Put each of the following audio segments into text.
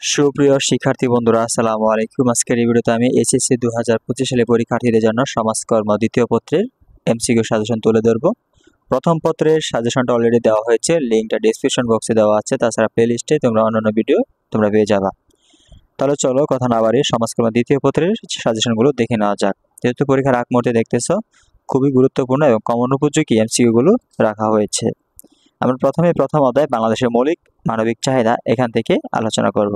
সুপ্রিয় শিক্ষার্থী বন্ধুরা, আসসালামু আলাইকুম। আজকের এই ভিডিওতে আমি এসএসসি 2025 সালে পরীক্ষার্থীদের জন্য সমাজকর্ম দ্বিতীয় পত্রের এমসিকিউ সাজেশন তুলে ধরব। প্রথম পত্রের সাজেশনটা অলরেডি দেওয়া হয়েছে, লিঙ্কটা ডেসক্রিপশন বক্সে দেওয়া আছে, তাছাড়া প্লেলিস্টে তোমরা অন্যান্য ভিডিও তোমরা পেয়ে যাবা। তাহলে চলো কথা না বাড়িয়ে সমাজকর্ম দ্বিতীয় পত্রের সাজেশনগুলো দেখে নেওয়া যাক। যেহেতু পরীক্ষার আগ মুহূর্তে দেখতেছো খুবই গুরুত্বপূর্ণ এবং কমন উপযোগী এমসিকিউগুলো রাখা হয়েছে। আমরা প্রথম অধ্যায় বাংলাদেশের মৌলিক মানবিক চাহিদা এখান থেকে আলোচনা করব।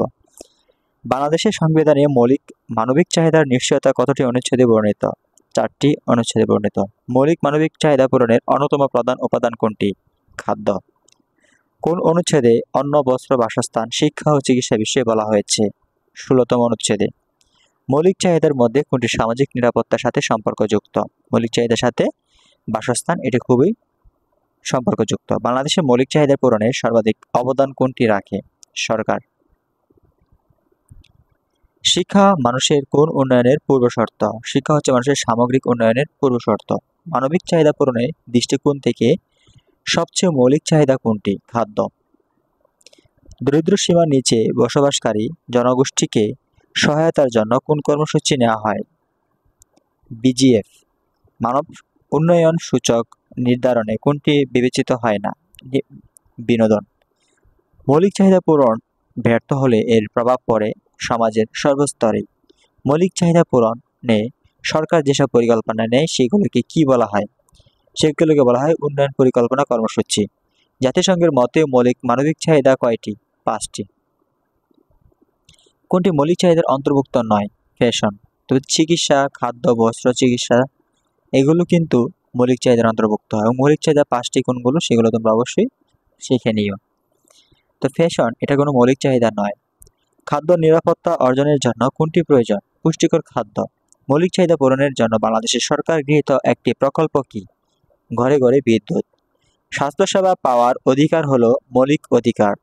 বাংলাদেশের সংবিধানে মৌলিক মানবিক চাহিদার নিশ্চয়তা কতটি অনুচ্ছেদে বর্ণিত? 4টি অনুচ্ছেদে বর্ণিত। মৌলিক মানবিক চাহিদা পূরণের অন্যতম প্রধান উপাদান কোনটি? খাদ্য। কোন অনুচ্ছেদে অন্ন, বস্ত্র, বাসস্থান, শিক্ষা ও চিকিৎসা বিষয়ে বলা হয়েছে? 16তম অনুচ্ছেদে। মৌলিক চাহিদার মধ্যে কোনটি সামাজিক নিরাপত্তার সাথে সম্পর্কযুক্ত? মৌলিক চাহিদার সাথে বাসস্থান, এটি খুবই সম্পর্কযুক্ত। বাংলাদেশের মৌলিক চাহিদা পূরণে সর্বাধিক অবদান কোনটি রাখে? সরকার। শিক্ষা মানুষের কোন উন্নয়নের পূর্বশর্ত? শিক্ষা হচ্ছে মানুষের সামগ্রিক উন্নয়নের পূর্বশর্ত। মানবিক চাহিদা পূরণের দৃষ্টিকোণ থেকে সবচেয়ে মৌলিক চাহিদা কোনটি? খাদ্য। দরিদ্র সীমার নিচে বসবাসকারী জনগোষ্ঠীকে সহায়তার জন্য কোন কর্মসূচি নেওয়া হয়? বিজিএফ। মানব উন্নয়ন সূচক নির্ধারণে কোনটি বিবেচিত হয় না? বিনোদন। মৌলিক চাহিদা পূরণ ব্যর্থ হলে এর প্রভাব পড়ে সমাজের সর্বস্তরে। মৌলিক চাহিদা পূরণে সরকার যেসব পরিকল্পনা নেয় সেগুলোকে কি বলা হয়? সেগুলোকে বলা হয় উন্নয়ন পরিকল্পনা কর্মসূচি। জাতিসংঘের মতে মৌলিক মানবিক চাহিদা কয়টি? 5টি। কোনটি মৌলিক চাহিদার অন্তর্ভুক্ত নয়? ফ্যাশন। তবে চিকিৎসা, খাদ্য, বস্ত্র, চিকিৎসা এগুলো কিন্তু মৌলিক চাহিদার অন্তর্ভুক্ত হয়। এবং মৌলিক চাহিদা 5টি কোনগুলো সেগুলো তোমরা অবশ্যই শিখে নিও। তো ফ্যাশন এটা কোনো মৌলিক চাহিদা নয়। খাদ্য নিরাপত্তা অর্জনের জন্য কোনটি প্রয়োজন? পুষ্টিকর খাদ্য। মৌলিক চাহিদা পূরণের জন্য বাংলাদেশের সরকার গৃহীত একটি প্রকল্প কি? ঘরে ঘরে বিদ্যুৎ। স্বাস্থ্যসেবা পাওয়ার অধিকার হলো মৌলিক অধিকার।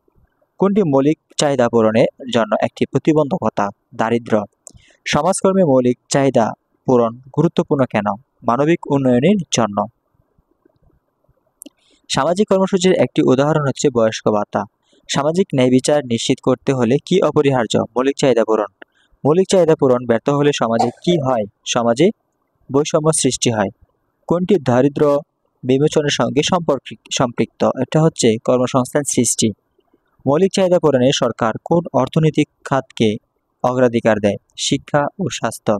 কোনটি মৌলিক চাহিদা পূরণের জন্য একটি প্রতিবন্ধকতা? দারিদ্র্য। সমাজকর্মে মৌলিক চাহিদা পূরণ গুরুত্বপূর্ণ কেন? মানবিক উন্নয়নের জন্য। সামাজিক কর্মসূচির একটি উদাহরণ হচ্ছে বয়স্ক ভাতা। সামাজিক ন্যায় বিচার নিশ্চিত করতে হলে কি অপরিহার্য? মৌলিক চাহিদা পূরণ। মৌলিক চাহিদা পূরণ ব্যর্থ হলে সমাজে কি হয়? সমাজে বৈষম্য সৃষ্টি হয়। কোনটি দারিদ্র্য বিমোচনের সঙ্গে সম্পৃক্ত? এটা হচ্ছে কর্মসংস্থান সৃষ্টি। মৌলিক চাহিদা পূরণে সরকার কোন অর্থনৈতিক খাতকে অগ্রাধিকার দেয়? শিক্ষা ও স্বাস্থ্য।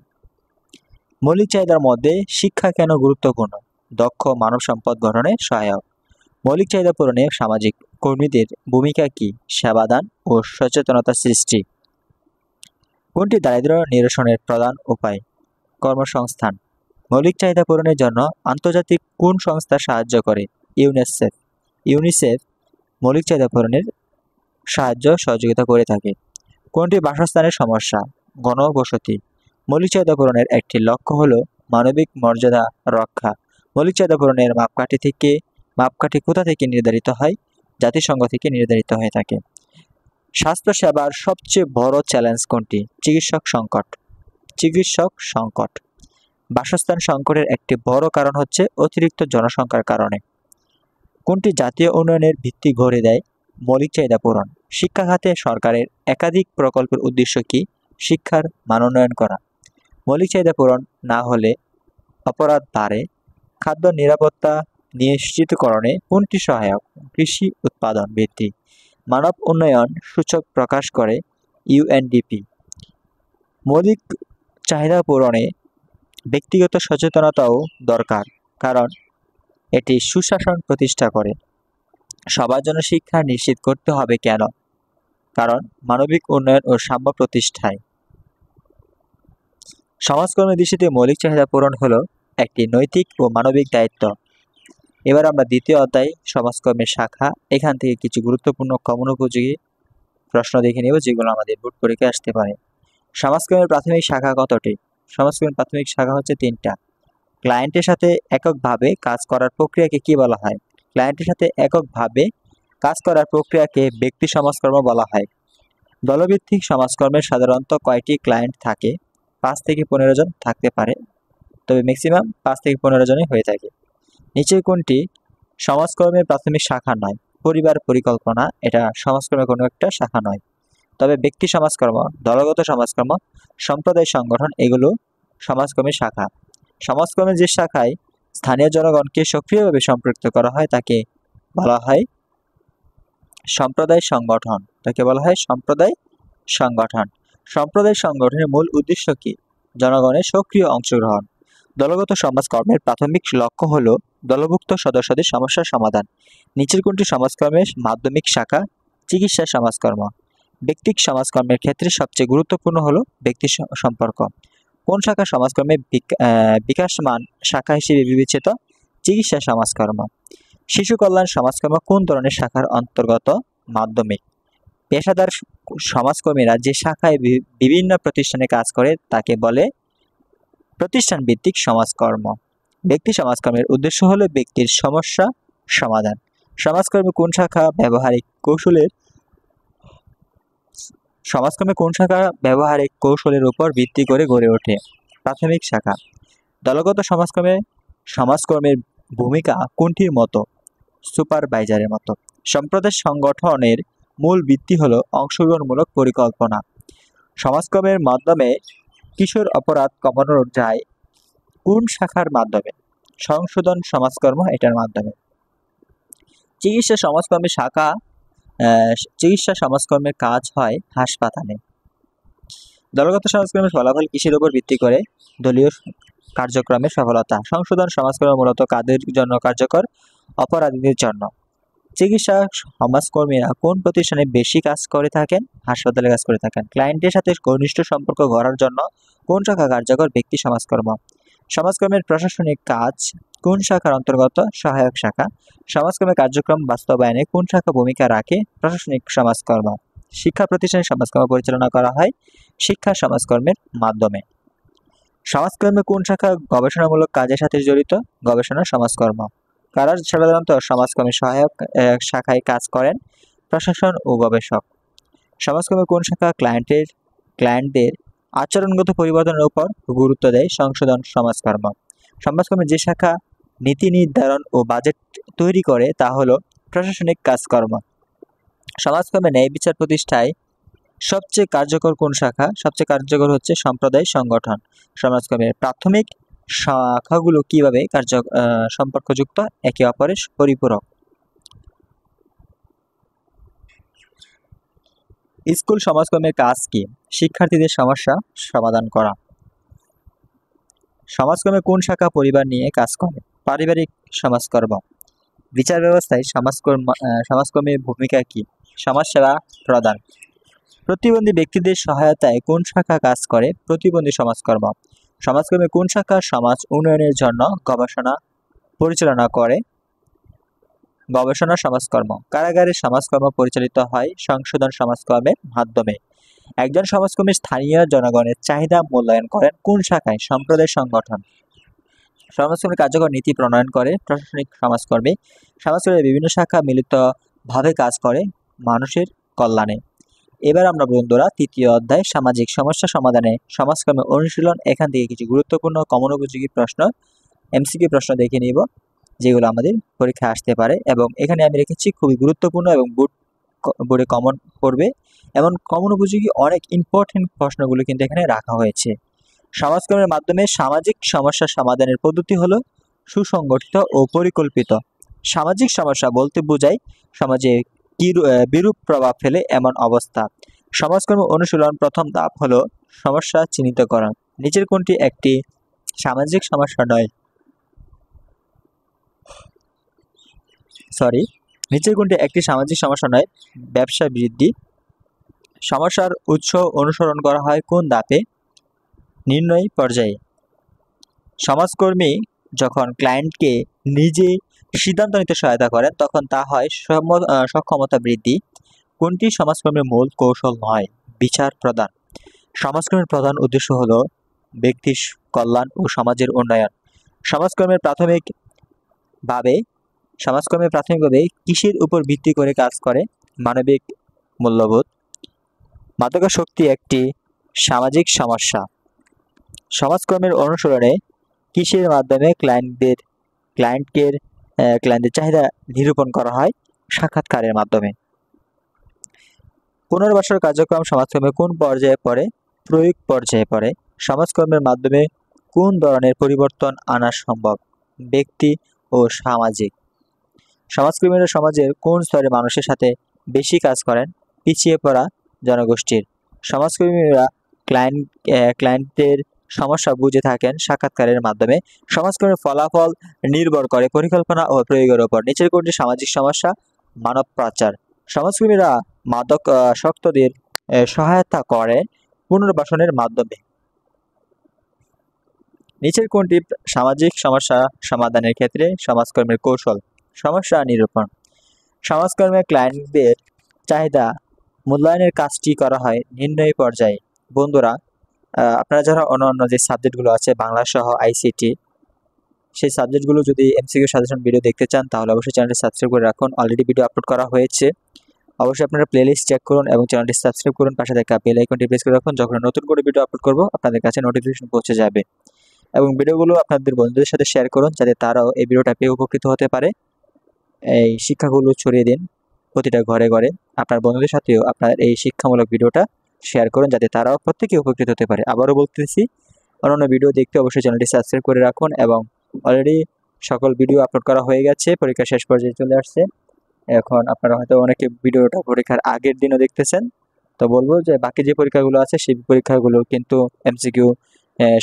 মৌলিক চাহিদার মধ্যে শিক্ষা কেন গুরুত্বপূর্ণ? দক্ষ মানব সম্পদ গঠনে সহায়ক। মৌলিক চাহিদা পূরণে সামাজিক কর্মীদের ভূমিকা কি? সেবাদান ও সচেতনতা সৃষ্টি। কোনটি দারিদ্র্য নিরসনের প্রধান উপায়? কর্মসংস্থান। মৌলিক চাহিদা পূরণের জন্য আন্তর্জাতিক কোন সংস্থা সাহায্য করে? ইউনিসেফ। ইউনিসেফ মৌলিক চাহিদা পূরণের সহযোগিতা করে থাকে। কোনটি বাসস্থানের সমস্যা? ঘনবসতি। মৌলিক চাহিদা পূরণের একটি লক্ষ্য হল মানবিক মর্যাদা রক্ষা। মৌলিক চাহিদা পূরণের মাপকাঠি কোথা থেকে নির্ধারিত হয়? জাতিসংঘ থেকে নির্ধারিত হয়ে থাকে। স্বাস্থ্য সেবার সবচেয়ে বড় চ্যালেঞ্জ কোনটি? চিকিৎসক সংকট। বাসস্থান সংকটের একটি বড় কারণ হচ্ছে অতিরিক্ত জনসংখ্যার কারণে। কোনটি জাতীয় উন্নয়নের ভিত্তি গড়ে দেয়? মৌলিক চাহিদা পূরণ। শিক্ষা খাতে সরকারের একাধিক প্রকল্পের উদ্দেশ্য কি? শিক্ষার মান উন্নয়ন করা। মৌলিক চাহিদা পূরণ না হলে অপরাধ বাড়ে। খাদ্য নিরাপত্তা নিশ্চিতকরণে কোনটি সহায়ক? কৃষি উৎপাদন বৃদ্ধি। মানব উন্নয়ন সূচক প্রকাশ করে ইউএনডিপি। মৌলিক চাহিদা পূরণে ব্যক্তিগত সচেতনতাও দরকার, কারণ এটি সুশাসন প্রতিষ্ঠা করে। সবার জন্য শিক্ষা নিশ্চিত করতে হবে কেন? কারণ মানবিক উন্নয়ন ও সাম্য প্রতিষ্ঠায়। সমাজকর্মের দৃষ্টিতে মৌলিক চাহিদা পূরণ হলো একটি নৈতিক ও মানবিক দায়িত্ব। এবার আমরা দ্বিতীয় অধ্যায় সমাজকর্মের শাখা এখান থেকে কিছু গুরুত্বপূর্ণ কমন উপযোগী প্রশ্ন দেখে নেব, যেগুলো আমাদের বোর্ড পরীক্ষায় আসতে পারে। সমাজকর্মের প্রাথমিক শাখা কতটি? সমাজকর্মের প্রাথমিক শাখা হচ্ছে 3টা। ক্লায়েন্টের সাথে এককভাবে কাজ করার প্রক্রিয়াকে কি বলা হয়? ক্লায়েন্টের সাথে এককভাবে কাজ করার প্রক্রিয়াকে ব্যক্তি সমাজকর্ম বলা হয়। দলভিত্তিক সমাজকর্মের সাধারণত কয়টি ক্লায়েন্ট থাকে? 5 থেকে 15 জন থাকতে পারে, তবে ম্যাক্সিমাম 5 থেকে 15 জনই হয়ে থাকে। নিচের কোনটি সমাজকর্মের প্রাথমিক শাখা নয়? পরিবার পরিকল্পনা এটা সমাজকর্মের কোনো একটা শাখা নয়। তবে ব্যক্তি সমাজকর্ম, দলগত সমাজকর্ম, সম্প্রদায় সংগঠন এগুলো সমাজকর্মের শাখা। সমাজকর্মের যে শাখায় স্থানীয় জনগণকে সক্রিয়ভাবে সম্পৃক্ত করা হয় তাকে বলা হয় সম্প্রদায় সংগঠন। তাকে বলা হয় সম্প্রদায় সংগঠন। সম্প্রদায় সংগঠনের মূল উদ্দেশ্য কি? জনগণের সক্রিয় অংশগ্রহণ। দলগত সমাজকর্মের প্রাথমিক লক্ষ্য হল দলভুক্ত সদস্যদের সমস্যার সমাধান। নিচের কোনটি সমাজকর্মের মাধ্যমিক শাখা? চিকিৎসা সমাজকর্ম। ব্যক্তিক সমাজকর্মের ক্ষেত্রে সবচেয়ে গুরুত্বপূর্ণ হলো ব্যক্তি সম্পর্ক। কোন শাখা সমাজকর্মের বিকাশমান শাখা হিসেবে বিবেচিত? চিকিৎসা সমাজকর্ম। শিশু কল্যাণ সমাজকর্ম কোন ধরনের শাখার অন্তর্গত? মাধ্যমিক। পেশাদার সমাজকর্মীরা যে শাখায় বিভিন্ন প্রতিষ্ঠানে কাজ করে তাকে বলে প্রতিষ্ঠান ভিত্তিক সমাজকর্ম। ব্যক্তি সমাজকর্মের উদ্দেশ্য হলো ব্যক্তির সমস্যা সমাধান। সমাজকর্মে কোন শাখা ব্যবহারিক কৌশলের উপর ভিত্তি করে গড়ে ওঠে? প্রাথমিক শাখা। দলগত সমাজকর্মের ভূমিকা কোনটির মতো? সুপারভাইজারের মতো। সম্প্রদায় সংগঠনের মূল ভিত্তি হলো অংশগ্রহণমূলক পরিকল্পনা। সমাজকর্মের মাধ্যমে কিশোর অপরাধ কমানো যায় কোন শাখার মাধ্যমে? সংশোধন সমাজকর্ম এটার মাধ্যমে। চিকিৎসা সমাজকর্মের কাজ হয় হাসপাতালে। দলগত সমাজকর্মের ফলাফল কিসের উপর ভিত্তি করে? দলীয় কার্যক্রমের সফলতা। সংশোধন সমাজকর্ম মূলত কাদের জন্য কার্যকর? অপরাধীদের জন্য। চিকিৎসা সমাজকর্মীরা কোন প্রতিষ্ঠানে বেশি কাজ করে থাকেন? হাসপাতালে কাজ করে থাকেন। ক্লায়েন্টের সাথে ঘনিষ্ঠ সম্পর্ক গড়ার জন্য কোন শাখা কার্যকর? ব্যক্তি সমাজকর্ম। সমাজকর্মের প্রশাসনিক কাজ কোন শাখার অন্তর্গত? সহায়ক শাখা। সমাজকর্মের কার্যক্রম বাস্তবায়নে কোন শাখা ভূমিকা রাখে? প্রশাসনিক সমাজকর্ম। শিক্ষা প্রতিষ্ঠানে সমাজকর্ম পরিচালনা করা হয় শিক্ষা সমাজকর্মের মাধ্যমে। সমাজকর্মে কোন শাখা গবেষণামূলক কাজের সাথে জড়িত? গবেষণা সমাজকর্ম। কারা সাধারণত সমাজকর্মের সহায়ক শাখায় কাজ করেন? প্রশাসন ও গবেষক। সমাজকর্মের কোন শাখা ক্লায়েন্টদের আচরণগত পরিবর্তনের উপর গুরুত্ব দেয়? সংশোধন সমাজকর্ম। সমাজকর্মের যে শাখা নীতি নির্ধারণ ও বাজেট তৈরি করে তা হলো প্রশাসনিক কাজকর্ম। সমাজকর্মে ন্যায় বিচার প্রতিষ্ঠায় সবচেয়ে কার্যকর কোন শাখা? সবচেয়ে কার্যকর হচ্ছে সম্প্রদায় সংগঠন। সমাজকর্মের প্রাথমিক শাখাগুলো কিভাবে সম্পর্কযুক্ত? একে অপরের পরিপূরক। স্কুল সমাজকর্মের কাজ কি? শিক্ষার্থীদের সমস্যা সমাধান করা। সমাজকর্মে কোন শাখা পরিবার নিয়ে কাজ করে? পারিবারিক সমাজকর্ম। বিচার ব্যবস্থায় সমাজকর্মের ভূমিকা কি? সমাজসেবা প্রদান। প্রতিবন্ধী ব্যক্তিদের সহায়তায় কোন শাখা কাজ করে? প্রতিবন্ধী সমাজকর্ম। সমাজকর্মে কোন শাখা সমাজ উন্নয়নের জন্য গবেষণা পরিচালনা করে? গবেষণা সমাজকর্ম। কারাগারে সমাজকর্ম পরিচালিত হয় সংশোধন সমাজকর্মের মাধ্যমে। একজন সমাজকর্মী স্থানীয় জনগণের চাহিদা মূল্যায়ন করেন কোন শাখায়? সম্প্রদায় সংগঠন। সমাজকর্মের কার্যকর নীতি প্রণয়ন করে প্রশাসনিক সমাজকর্মী। সমাজকর্মের বিভিন্ন শাখা মিলিতভাবে কাজ করে মানুষের কল্যাণে। এবার আমরা বন্ধুরা তৃতীয় অধ্যায় সামাজিক সমস্যা সমাধানে সমাজকর্মের অনুশীলন এখান থেকে কিছু গুরুত্বপূর্ণ কমন উপযোগী প্রশ্ন এমসিকিউ প্রশ্ন দেখে নিব যেগুলো আমাদের পরীক্ষায় আসতে পারে, এবং এখানে আমি রেখেছি খুবই গুরুত্বপূর্ণ এবং বোর্ডে কমন পড়বে এমন কমন উপযোগী অনেক ইম্পর্টেন্ট প্রশ্নগুলো কিন্তু এখানে রাখা হয়েছে। সমাজকর্মের মাধ্যমে সামাজিক সমস্যা সমাধানের পদ্ধতি হলো সুসংগঠিত ও পরিকল্পিত। সামাজিক সমস্যা বলতে বোঝায় সমাজে বিরূপ প্রভাব ফেলে এমন অবস্থা। সমাজকর্ম অনুশীলন প্রথম ধাপ হলো সমস্যা চিহ্নিতকরণ। নিচের কোনটি একটি সামাজিক সমস্যা নয়? নিচের কোনটি একটি সামাজিক সমস্যা নয়? ব্যবসা বৃদ্ধি। সমস্যার উৎস অনুসরণ করা হয় কোন ধাপে? নির্ণয় পর্যায়ে। সমাজকর্মী যখন ক্লায়েন্টকে নিজে সিদ্ধান্ত নিতে সহায়তা করেন তখন তা হয় সক্ষমতা বৃদ্ধি। কোনটি সমাজকর্মের মূল কৌশল নয়? বিচার প্রদান। সমাজকর্মের প্রধান উদ্দেশ্য হল ব্যক্তির কল্যাণ ও সমাজের উন্নয়ন। সমাজকর্মের প্রাথমিকভাবে কিসের উপর ভিত্তি করে কাজ করে? মানবিক মূল্যবোধ। মাদকাসক্তি একটি সামাজিক সমস্যা। সমাজকর্মের অনুসরণে কিসের মাধ্যমে ক্লায়েন্টের চাহিদা নিরূপণ করা হয়? সাক্ষাৎকারের মাধ্যমে। পুনর্বাসন কার্যক্রম সমাজকর্মে কোন পর্যায়ে পড়ে? প্রয়োগ পর্যায়ে পড়ে। সমাজকর্মের মাধ্যমে কোন ধরনের পরিবর্তন আনা সম্ভব? ব্যক্তি ও সামাজিক। সমাজকর্মীরা সমাজের কোন স্তরের মানুষের সাথে বেশি কাজ করেন? পিছিয়ে পড়া জনগোষ্ঠীর। সমাজকর্মীরা ক্লায়েন্টের সমস্যা বুঝে থাকেন সাক্ষাৎকারের মাধ্যমে। সমাজকর্মের ফলাফল নির্ভর করে পরিকল্পনা ও প্রয়োগের উপর। নিচের কোনটি সামাজিক সমস্যা? মানব পাচার। সমাজকর্মীরা মাদকাসক্তদের সহায়তা করে পুনর্বাসনের মাধ্যমে। নিচের কোনটি সামাজিক সমস্যা সমাধানের ক্ষেত্রে সমাজকর্মের কৌশল? সমস্যা নিরূপণ। সমাজকর্মে ক্লায়েন্টদের চাহিদা মূল্যায়নের কাজটি করা হয় নির্ণয় পর্যায়ে। বন্ধুরা, আপনারা যারা অন্য যে সাবজেক্টগুলো আছে বাংলা সহ আইসিটি, সেই সাবজেক্টগুলো যদি এমসিকিউ সাজেশন ভিডিও দেখতে চান তাহলে অবশ্যই চ্যানেলটি সাবস্ক্রাইব করে রাখুন। অলরেডি ভিডিও আপলোড করা হয়েছে, অবশ্যই আপনারা প্লেলিস্ট চেক করুন এবং চ্যানেলটি সাবস্ক্রাইব করুন। পাশে থাকা বেল আইকনটি প্রেস করে রাখুন। যখন নতুন করে ভিডিও আপলোড করব আপনাদের কাছে নোটিফিকেশন পৌঁছে যাবে। এবং ভিডিওগুলো আপনাদের বন্ধুদের সাথে শেয়ার করুন যাতে তারাও এই ভিডিওটা পেয়ে উপকৃত হতে পারে। এই শিক্ষাগুলো ছড়িয়ে দিন প্রতিটা ঘরে ঘরে। আপনার বন্ধুদের সাথেও আপনার এই শিক্ষামূলক ভিডিওটা শেয়ার করুন যাতে তারাও প্রত্যেকে উপকৃত হতে পারে। আবারও বলতেছি, অন্যান্য ভিডিও দেখতে অবশ্যই চ্যানেলটি সাবস্ক্রাইব করে রাখুন। এবং অলরেডি সকল ভিডিও আপলোড করা হয়ে গেছে, পরীক্ষা শেষ পর্যায়ে চলে আসছে। এখন আপনারা হয়তো অনেকে ভিডিওটা পরীক্ষার আগের দিনও দেখতেছেন, তো বলবো যে বাকি যে পরীক্ষাগুলো আছে সেই পরীক্ষাগুলো কিন্তু এমসিকিউ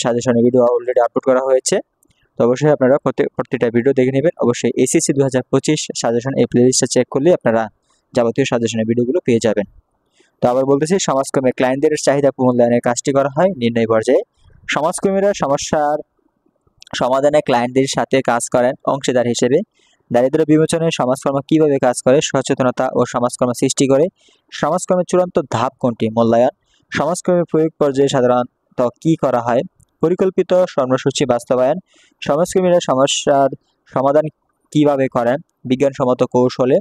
সাজেশনের ভিডিও অলরেডি আপলোড করা হয়েছে। তো অবশ্যই আপনারা প্রত্যেকটা ভিডিও দেখে নেবেন। অবশ্যই এসএসসি 2025 সাজেশন এই প্লেলিস্টটা চেক করলে আপনারা যাবতীয় সাজেশনের ভিডিওগুলো পেয়ে যাবেন। তো আবার বলতেছি, সমাজকর্মে ক্লায়েন্টদের চাহিদা মূল্যায়নের কাজটি করা হয় নির্ণয় পর্যায়ে। সমাজকর্মীরা সমস্যার সমাধানে ক্লায়েন্টদের সাথে কাজ করেন অংশীদার হিসেবে। দারিদ্র্য বিমোচনে সমাজকর্ম কিভাবে কাজ করে? সচেতনতা ও সমাজকর্ম সৃষ্টি করে। সমাজকর্মের চূড়ান্ত ধাপ কোনটি? মূল্যায়ন। সমাজকর্মের প্রয়োগ পর্যায়ে সাধারণত কি করা হয়? পরিকল্পিত কর্মসূচি বাস্তবায়ন। সমাজকর্মীরা সমস্যার সমাধান কিভাবে করেন? বিজ্ঞানসম্মত কৌশলে।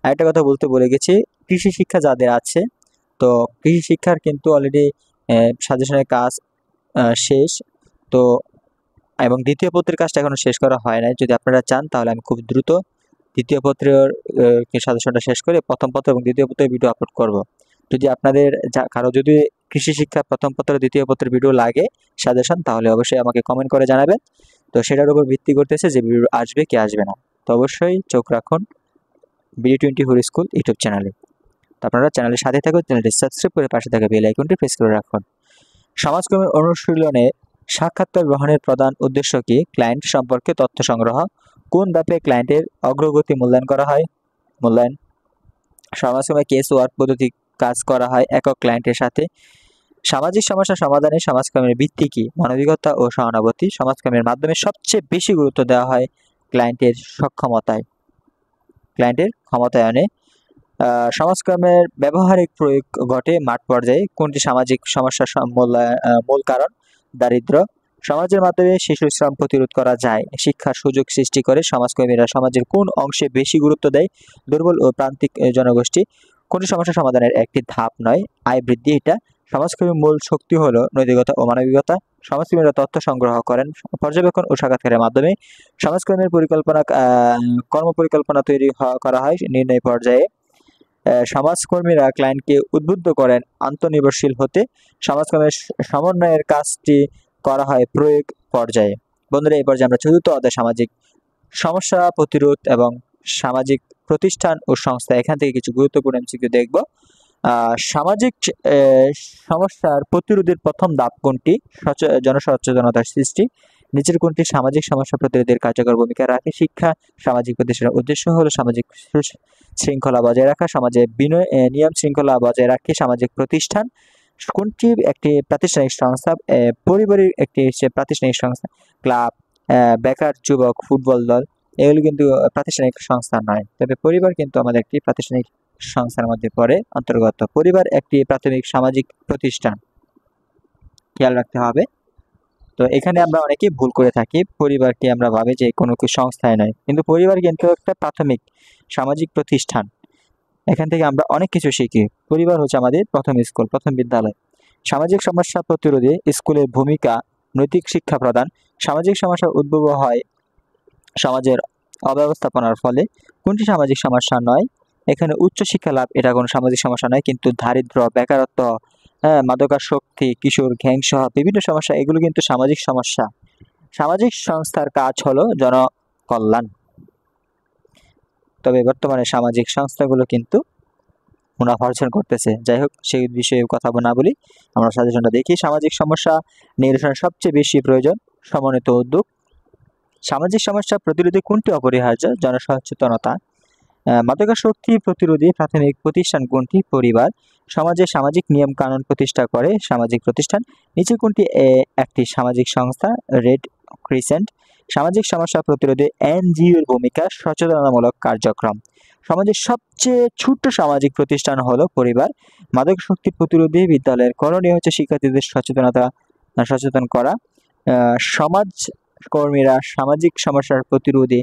আরেকটা কথা বলতে ভুলে গেছি, কৃষি শিক্ষা যাদের আছে, তো কৃষি শিক্ষার কিন্তু অলরেডি সাজেশনের কাজ শেষ, তো এবং দ্বিতীয় পত্রের কাজটা এখনো শেষ করা হয় নাই। যদি আপনারা চান তাহলে আমি খুব দ্রুত দ্বিতীয় পত্রের সাজেশনটা শেষ করে প্রথম পত্র এবং দ্বিতীয় পত্রের ভিডিও আপলোড করব। যদি আপনাদের কারো যদি কৃষি শিক্ষা প্রথম পত্র দ্বিতীয় পত্রের ভিডিও লাগে সাজেশন, তাহলে অবশ্যই আমাকে কমেন্ট করে জানাবেন। তো সেটার উপর ভিত্তি করতেছে যে ভিডিও আসবে কি আসবে না। তো অবশ্যই চোখ রাখুন BD24 স্কুল ইউটিউব চ্যানেলে। তো আপনারা চ্যানেলের সাথে থাকুন, চ্যানেলটি সাবস্ক্রাইব করে পাশে থাকা বেল আইকনটি প্রেস করে রাখুন। সমাজকর্মের অনুশীলনে সাক্ষাৎকার গ্রহণের প্রধান উদ্দেশ্য কি? ক্লায়েন্ট সম্পর্কে তথ্য সংগ্রহ। কোন ধাপে ক্লায়েন্টের অগ্রগতি মূল্যায়ন করা হয়? মূল্যায়ন। সমাজকর্মে কেস ওয়ার্ক পদ্ধতি কাজ করা হয় একক ক্লায়েন্টের সাথে। সামাজিক সমস্যা সমাধানে সমাজকর্মের ভিত্তি কি? মানবিকতা ও সহানুভূতি। সমাজকর্মের মাধ্যমে সবচেয়ে বেশি গুরুত্ব দেওয়া হয় ক্লায়েন্টের ক্ষমতায়নে। সমাজকর্মের ব্যবহারিক প্রয়োগ ঘটে মাঠ পর্যায়ে। কোনটি সামাজিক সমস্যার মূল কারণ? দারিদ্র্য। সমাজের মাধ্যমে শিশু শ্রম প্রতিরোধ করা যায়। শিক্ষার সুযোগ সৃষ্টি করে। সমাজকর্মীরা সমাজের কোন অংশে বেশি গুরুত্ব দেয়? দুর্বল ও প্রান্তিক জনগোষ্ঠী। কোনটি সমস্যা সমাধানের একটি ধাপ নয়, আয় বৃদ্ধি এটা। সমাজকর্মীর মূল শক্তি হলো নৈতিকতা ও মানবিকতা। সমাজকর্মীরা তথ্য সংগ্রহ করেন পর্যবেক্ষণ ও সাক্ষাৎকারের মাধ্যমে। সমাজকর্মীর কর্মপরিকল্পনা তৈরি করা হয় নির্ণয় পর্যায়ে। সমাজকর্মীরা ক্লায়েন্টকে উদ্বুদ্ধ করেন আত্মনির্ভরশীল হতে। সমাজকর্মের সমন্বয়ের কাজটি করা হয় প্রয়োগ পর্যায়ে। বন্ধুরা, এই পর্যায়ে আমরা চতুর্থ অধ্যায় সামাজিক সমস্যা প্রতিরোধ এবং সামাজিক প্রতিষ্ঠান ও সংস্থা, এখান থেকে কিছু গুরুত্বপূর্ণ এমসিকিউ দেখব। সামাজিক সমস্যার প্রতিরোধের প্রথম ধাপ কোনটি? জনসচেতনতার সৃষ্টি। নিচের কোনটি সামাজিক সমস্যা প্রতিরোধের কার্যকর ভূমিকা রাখে? শিক্ষা। সামাজিক প্রতিষ্ঠানের উদ্দেশ্য হলো সামাজিক শৃঙ্খলা বজায় রাখা। সমাজে নিয়ম শৃঙ্খলা বজায় রাখে সামাজিক প্রতিষ্ঠান। কোনটি একটি প্রাতিষ্ঠানিক সংস্থা? পরিবারের একটি প্রাতিষ্ঠানিক সংস্থা। ক্লাব, বেকার যুবক, ফুটবল দল, এগুলো কিন্তু প্রাতিষ্ঠানিক সংস্থা নয়। তবে পরিবার কিন্তু আমাদের একটি প্রাতিষ্ঠানিক সংস্থার মধ্যে পড়ে অন্তর্গত। পরিবার একটি প্রাথমিক সামাজিক প্রতিষ্ঠান, খেয়াল রাখতে হবে। তো এখানে আমরা অনেকেই ভুল করে থাকি, পরিবারকে আমরা ভাবি যে কোনো সংস্থায় নয়, কিন্তু পরিবার কিন্তু একটা প্রাথমিক সামাজিক প্রতিষ্ঠান। এখান থেকে আমরা অনেক কিছু শিখি। পরিবার হচ্ছে আমাদের প্রথম স্কুল, প্রথম বিদ্যালয়। সামাজিক সমস্যা প্রতিরোধে স্কুলের ভূমিকা। নৈতিক শিক্ষা প্রদান। সামাজিক সমস্যার উদ্ভব হয় সমাজের অব্যবস্থাপনার ফলে। কোনটি সামাজিক সমস্যা নয়? এখানে উচ্চশিক্ষা লাভ এটা কোনো সামাজিক সমস্যা নয়, কিন্তু দারিদ্র্য, বেকারত্ব, মাদকাসক্তি, কিশোর গ্যাং সহ বিভিন্ন সমস্যা এগুলো কিন্তু সামাজিক সমস্যা। সামাজিক সংস্থার কাজ হলো জনকল্যাণ। তবে বর্তমানে সামাজিক সংস্থাগুলো কিন্তু মুনাফা অর্জন করতেছে। যাই হোক, সেই বিষয়ে কথা না বলি, আমরা সাজেশনটা দেখি। সামাজিক সমস্যা নিরসনের সবচেয়ে বেশি প্রয়োজন সমন্বিত উদ্যোগ। সামাজিক সমস্যা প্রতিরোধে কোনটি অপরিহার্য? জনসচেতনতা। মাদকাসক্তি প্রতিরোধে প্রাথমিক প্রতিষ্ঠান কোনটি? পরিবার। সমাজে সামাজিক নিয়ম কানুন প্রতিষ্ঠা করে সামাজিক প্রতিষ্ঠান। নিচে কোনটি একটি সামাজিক সংস্থা? Red crescent. সামাজিক সমস্যা প্রতিরোধে এনজিওর ভূমিকা সচেতনতামূলক কার্যক্রম। সমাজের সবচেয়ে ছোট্ট সামাজিক প্রতিষ্ঠান হলো পরিবার। মাদকাসক্তি প্রতিরোধে বিদ্যালয়ের করণীয় হচ্ছে শিক্ষার্থীদের সচেতন করা। সমাজ কর্মীরা সামাজিক সমস্যার প্রতিরোধে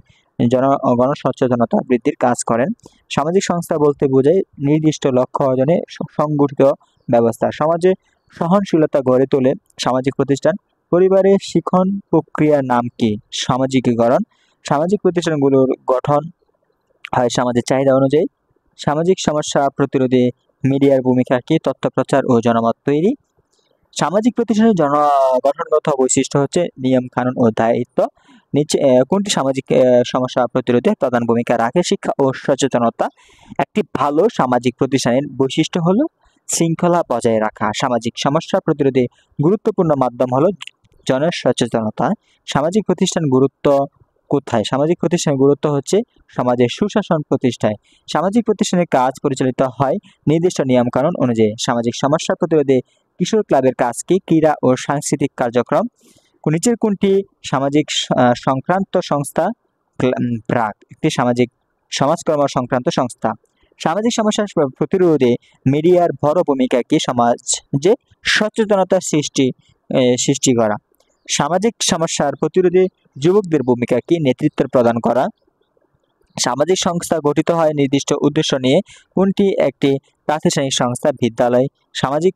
গণসচেতনতা বৃদ্ধির কাজ করেন। সামাজিক সংস্থা বলতে বোঝায় নির্দিষ্ট লক্ষ্য অর্জনে সংগঠিত ব্যবস্থা। সমাজে সহনশীলতা গড়ে তোলে সামাজিক প্রতিষ্ঠান। পরিবারের শিখন প্রক্রিয়ার নাম কি? সামাজিকীকরণ। সামাজিক প্রতিষ্ঠানগুলোর গঠন হয় সমাজের চাহিদা অনুযায়ী। সামাজিক সমস্যা প্রতিরোধে মিডিয়ার ভূমিকা কি? তথ্য প্রচার ও জনমত তৈরি। সামাজিক প্রতিষ্ঠানের গঠনগত বৈশিষ্ট্য হচ্ছে নিয়ম কানুন ও দায়িত্ব। নিচে কোনটি সামাজিক সমস্যা প্রতিরোধে প্রধান ভূমিকা রাখে? শিক্ষা ও সচেতনতা। একটি ভালো সামাজিক প্রতিষ্ঠানের বৈশিষ্ট্য হলো শৃঙ্খলা বজায় রাখা। সামাজিক সমস্যা প্রতিরোধে গুরুত্বপূর্ণ মাধ্যম হলো জনসচেতনতা। সামাজিক প্রতিষ্ঠান গুরুত্ব কোথায়? সামাজিক প্রতিষ্ঠানের গুরুত্ব হচ্ছে সমাজের সুশাসন প্রতিষ্ঠায়। সামাজিক প্রতিষ্ঠানের কাজ পরিচালিত হয় নির্দিষ্ট নিয়ম কানুন অনুযায়ী। সামাজিক সমস্যা প্রতিরোধে কিশোর ক্লাবের কাজ কি? ক্রীড়া ও সাংস্কৃতিক কার্যক্রম। নিচের কোনটি সামাজিক সংক্রান্ত সংস্থা? ব্রাক একটি সামাজিক সমাজকর্ম সংক্রান্ত সংস্থা। সামাজিক সমস্যা প্রতিরোধে মিডিয়ার বড় ভূমিকা কি? সমাজে সচেতনতা সৃষ্টি করা। সামাজিক সমস্যার প্রতিরোধে যুবকদের ভূমিকা কি? নেতৃত্ব প্রদান করা। সামাজিক সংস্থা গঠিত হয় নির্দিষ্ট উদ্দেশ্য নিয়ে। কোনটি একটি প্রাতিষ্ঠানিক সংস্থা? বিদ্যালয়। সামাজিক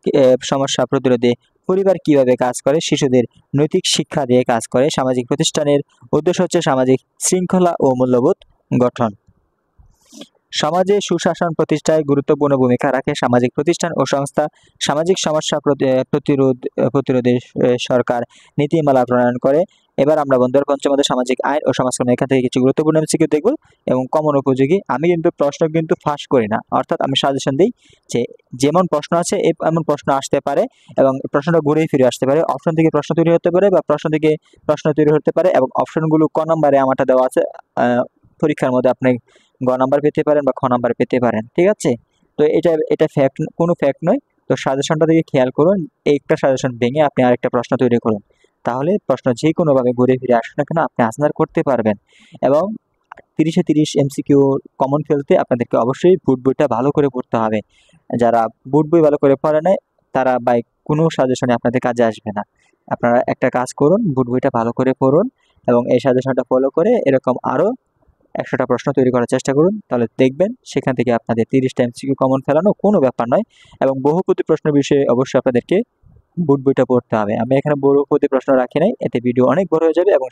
সমস্যা প্রতিরোধে পরিবার কিভাবে কাজ করে? শিশুদের নৈতিক শিক্ষা দিয়ে কাজ করে। সামাজিক প্রতিষ্ঠানের উদ্দেশ্য হচ্ছে সামাজিক শৃঙ্খলা ও মূল্যবোধ গঠন। সমাজে সুশাসন প্রতিষ্ঠায় গুরুত্বপূর্ণ ভূমিকা রাখে সামাজিক প্রতিষ্ঠান ও সংস্থা। সামাজিক সমস্যা প্রতিরোধে সরকার নীতিমালা প্রণয়ন করে। এবার আমরা বন্ধুরা পঞ্চমদের সামাজিক আইন ও সমাজকর্ম এখান থেকে কিছু গুরুত্বপূর্ণ এমসিকিউ দেখব এবং কমন উপযোগী। আমি কিন্তু প্রশ্ন ফাঁস করি না, অর্থাৎ আমি সাজেশন দিই যে যেমন প্রশ্ন আছে এমন প্রশ্ন আসতে পারে এবং প্রশ্নটা ঘুরে ফিরে আসতে পারে। অপশন থেকে প্রশ্ন তৈরি হতে পারে বা প্রশ্ন থেকে প্রশ্ন তৈরি হতে পারে এবং অপশনগুলো ক নম্বরে আমারটা দেওয়া আছে। পরীক্ষার মধ্যে আপনি গ নাম্বার পেতে পারেন বা খ নাম্বার পেতে পারেন, ঠিক আছে? তো এটা ফ্যাক্ট, কোনো ফ্যাক্ট নয়। তো সাজেশনটা দিকে খেয়াল করুন, একটা সাজেশন ভেঙে আপনি আরেকটা প্রশ্ন তৈরি করুন, তাহলে প্রশ্ন যে কোনোভাবে ঘুরে ফিরে আসুক না কেন আপনি আনসার করতে পারবেন। এবং 30-এ 30 এমসিকিউ কমন ফেলতে আপনাদেরকে অবশ্যই বুট বইটা ভালো করে পড়তে হবে। যারা বুট বই ভালো করে পড়ে নেয় তারা বাই কোনো সাজেশনে আপনাদের কাজে আসবে না। আপনারা একটা কাজ করুন, বুট বইটা ভালো করে পড়ুন এবং এই সাজেশনটা ফলো করে এরকম আরও 100টা প্রশ্ন তৈরি করার চেষ্টা করুন, তাহলে দেখবেন সেখান থেকে আপনাদের 30টা এমসিকিউ কমন ফেলানো কোনো ব্যাপার নয়। এবং বহুপদী প্রশ্ন বিষয়ে অবশ্যই আপনাদেরকে বুট বইটা পড়তে হবে। আমি এখানে বহুপদী প্রশ্ন রাখি নাই, এতে ভিডিও অনেক বড় হয়ে যাবে এবং